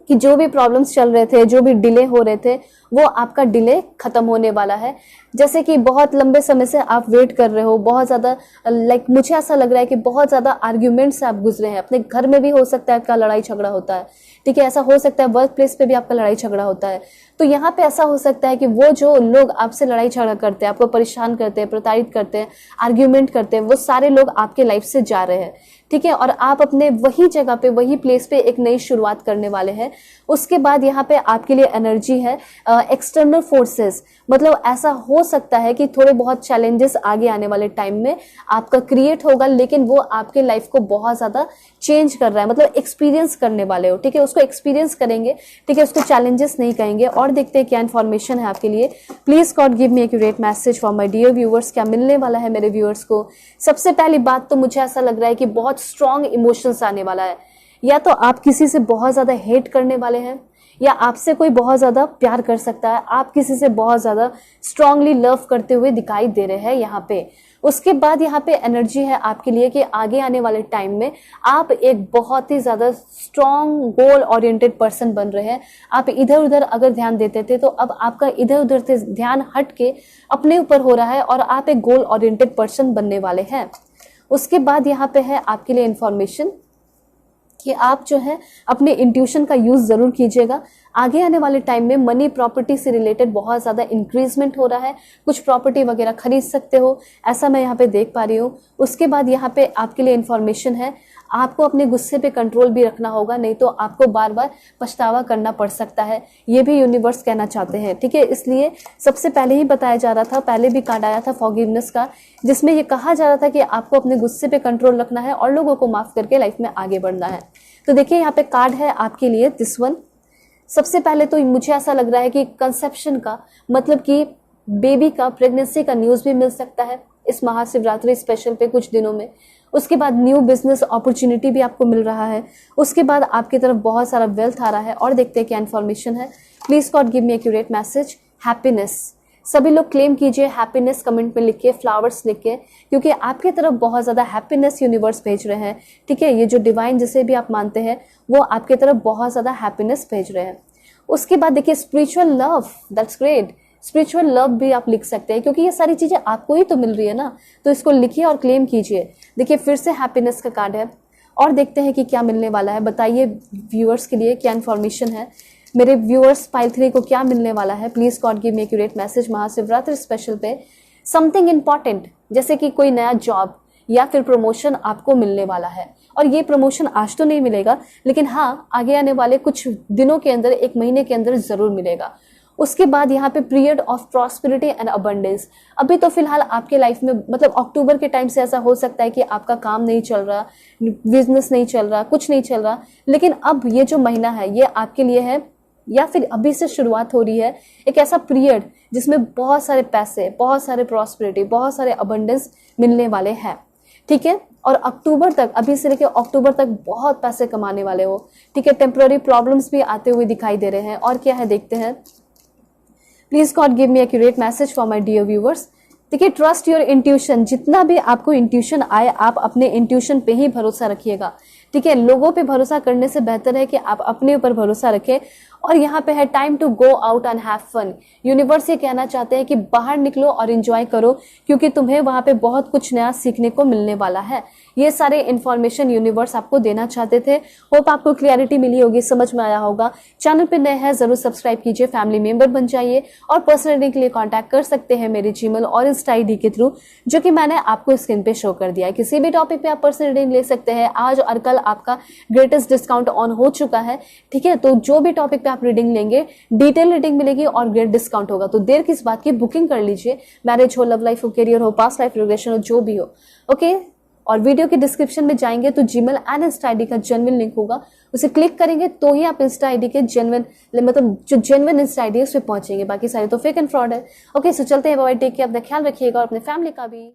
कि जो भी प्रॉब्लम्स चल रहे थे, जो भी डिले हो रहे थे, वो आपका डिले खत्म होने वाला है। जैसे कि बहुत लंबे समय से आप वेट कर रहे हो, बहुत ज्यादा मुझे ऐसा लग रहा है कि बहुत ज्यादा आर्ग्यूमेंट से आप गुजरे हैं। अपने घर में भी हो सकता है आपका लड़ाई झगड़ा होता है, ठीक है। ऐसा हो सकता है वर्क प्लेस पे भी आपका लड़ाई झगड़ा होता है। तो यहाँ पे ऐसा हो सकता है कि वो जो लोग आपसे लड़ाई झगड़ा करते हैं, आपको परेशान करते हैं, प्रताड़ित करते हैं, आर्ग्यूमेंट करते हैं, वो सारे लोग आपके लाइफ से जा रहे हैं, ठीक है। और आप अपने वही जगह पे, वही प्लेस पे एक नई शुरुआत करने वाले हैं। उसके बाद यहाँ पे आपके लिए एनर्जी है एक्सटर्नल फोर्सेस। मतलब ऐसा हो सकता है कि थोड़े बहुत चैलेंजेस आगे आने वाले टाइम में आपका क्रिएट होगा, लेकिन वो आपके लाइफ को बहुत ज्यादा चेंज कर रहा है, मतलब एक्सपीरियंस करने वाले हो, ठीक है। उसको एक्सपीरियंस करेंगे, ठीक है, उसको चैलेंजेस नहीं कहेंगे। और देखते हैं क्या इन्फॉर्मेशन है आपके लिए। Please God give me accurate message for my dear viewers. क्या मिलने वाला है मेरे व्यूअर्स को? सबसे पहली बात तो मुझे ऐसा लग रहा है कि बहुत स्ट्रॉन्ग इमोशंस आने वाला है। या तो आप किसी से बहुत ज्यादा हेट करने वाले हैं, या आपसे कोई बहुत ज्यादा प्यार कर सकता है। आप किसी से बहुत ज्यादा स्ट्रांगली लव करते हुए दिखाई दे रहे हैं यहाँ पे। उसके बाद यहाँ पे एनर्जी है आपके लिए कि आगे आने वाले टाइम में आप एक बहुत ही ज्यादा स्ट्रॉन्ग गोल ओरिएंटेड पर्सन बन रहे हैं। आप इधर उधर अगर ध्यान देते थे, तो अब आपका इधर उधर से ध्यान हट के अपने ऊपर हो रहा है, और आप एक गोल ओरिएंटेड पर्सन बनने वाले हैं। उसके बाद यहाँ पे है आपके लिए इंफॉर्मेशन कि आप जो है अपने इंट्यूशन का यूज जरूर कीजिएगा। आगे आने वाले टाइम में मनी प्रॉपर्टी से रिलेटेड बहुत ज्यादा इंक्रीजमेंट हो रहा है, कुछ प्रॉपर्टी वगैरह खरीद सकते हो, ऐसा मैं यहाँ पे देख पा रही हूँ। उसके बाद यहाँ पे आपके लिए इंफॉर्मेशन है आपको अपने गुस्से पे कंट्रोल भी रखना होगा, नहीं तो आपको बार बार पछतावा करना पड़ सकता है, ये भी यूनिवर्स कहना चाहते हैं। ठीक है, इसलिए सबसे पहले ही बताया जा रहा था, पहले भी कार्ड आया था फॉरगिवनेस का, जिसमें ये कहा जा रहा था कि आपको अपने गुस्से पे कंट्रोल रखना है और लोगों को माफ करके लाइफ में आगे बढ़ना है। तो देखिए यहाँ पे कार्ड है आपके लिए दिस वन। सबसे पहले तो मुझे ऐसा लग रहा है कि कंसेप्शन का मतलब कि बेबी का, प्रेगनेंसी का न्यूज भी मिल सकता है इस महाशिवरात्रि स्पेशल पे कुछ दिनों में। उसके बाद न्यू बिजनेस अपॉर्चुनिटी भी आपको मिल रहा है। उसके बाद आपकी तरफ बहुत सारा वेल्थ आ रहा है। और देखते हैं क्या इन्फॉर्मेशन है। Please God give me accurate message. Happiness, सभी लोग क्लेम कीजिए हैप्पीनेस, कमेंट में लिखिए, फ्लावर्स लिखिए, क्योंकि आपकी तरफ बहुत ज्यादा हैप्पीनेस यूनिवर्स भेज रहे हैं। ठीक है, ये जो डिवाइन जिसे भी आप मानते हैं वो आपकी तरफ बहुत ज्यादा हैप्पीनेस भेज रहे हैं। उसके बाद देखिए spiritual love, that's great. Spiritual love भी आप लिख सकते हैं, क्योंकि ये सारी चीजें आपको ही तो मिल रही है ना, तो इसको लिखिए और क्लेम कीजिए। देखिए फिर से हैप्पीनेस का कार्ड है और देखते हैं कि क्या मिलने वाला है। बताइए व्यूअर्स के लिए क्या इन्फॉर्मेशन है, मेरे व्यूअर्स पाइल 3 को क्या मिलने वाला है। Please God give me accurate message Mahashivratri special पे। समथिंग इंपॉर्टेंट, जैसे कि कोई नया जॉब या फिर प्रमोशन आपको मिलने वाला है, और ये प्रमोशन आज तो नहीं मिलेगा, लेकिन हाँ आगे आने वाले कुछ दिनों के अंदर, एक महीने के अंदर जरूर मिलेगा। उसके बाद यहाँ पे period of prosperity and abundance. अभी तो फिलहाल आपके लाइफ में मतलब अक्टूबर के टाइम से ऐसा हो सकता है कि आपका काम नहीं चल रहा, बिजनेस नहीं चल रहा, कुछ नहीं चल रहा, लेकिन अब ये जो महीना है ये आपके लिए है, या फिर अभी से शुरुआत हो रही है एक ऐसा पीरियड जिसमें बहुत सारे पैसे, बहुत सारे प्रॉस्पेरिटी, बहुत सारे अबंडेंस मिलने वाले हैं। ठीक है, और अक्टूबर तक, अभी से लेकर अक्टूबर तक बहुत पैसे कमाने वाले हो। ठीक है, टेम्पररी प्रॉब्लम्स भी आते हुए दिखाई दे रहे हैं। और क्या है देखते हैं। Please God give me accurate message for my dear viewers. देखिए ट्रस्ट योर इंट्यूशन, जितना भी आपको इंट्यूशन आए आप अपने इंट्यूशन पे ही भरोसा रखिएगा। ठीक है, लोगों पे भरोसा करने से बेहतर है कि आप अपने ऊपर भरोसा रखें। और यहाँ पे है time to go out and have fun. Universe ये कहना चाहते हैं कि बाहर निकलो और एंजॉय करो, क्योंकि तुम्हें वहां पे बहुत कुछ नया सीखने को मिलने वाला है। ये सारे इन्फॉर्मेशन यूनिवर्स आपको देना चाहते थे। होप आपको क्लियरिटी मिली होगी, समझ में आया होगा। चैनल पे नए हैं जरूर सब्सक्राइब कीजिए, फैमिली मेंबर बन जाइए, और पर्सनल रीडिंग के लिए कॉन्टैक्ट कर सकते हैं मेरे जीमेल और इंस्टा आईडी के थ्रू, जो कि मैंने आपको स्क्रीन पे शो कर दिया है। किसी भी टॉपिक पे आप पर्सनल रीडिंग ले सकते हैं। आज और कल आपका ग्रेटेस्ट डिस्काउंट ऑन हो चुका है। ठीक है, तो जो भी टॉपिक पे आप रीडिंग लेंगे डिटेल रीडिंग मिलेगी और ग्रेट डिस्काउंट होगा। तो देर किस बात की, बुकिंग कर लीजिए। मैरिज हो, लव लाइफ हो, करियर हो, पास्ट लाइफ रिग्रेशन हो, जो भी हो। ओके, और वीडियो के डिस्क्रिप्शन में जाएंगे तो जीमेल एंड इंस्टा आईडी का जेन्युइन लिंक होगा, उसे क्लिक करेंगे तो ही आप इंस्टा आईडी के जेन्युइन, मतलब जो जेन्युइन इंस्टा आईडी है उस पर पहुंचेंगे। बाकी सारे तो फेक एंड फ्रॉड है। ओके, सो चलते हैं, बाय, टेक केयर, अपना ख्याल रखिएगा और अपने फैमिली का भी।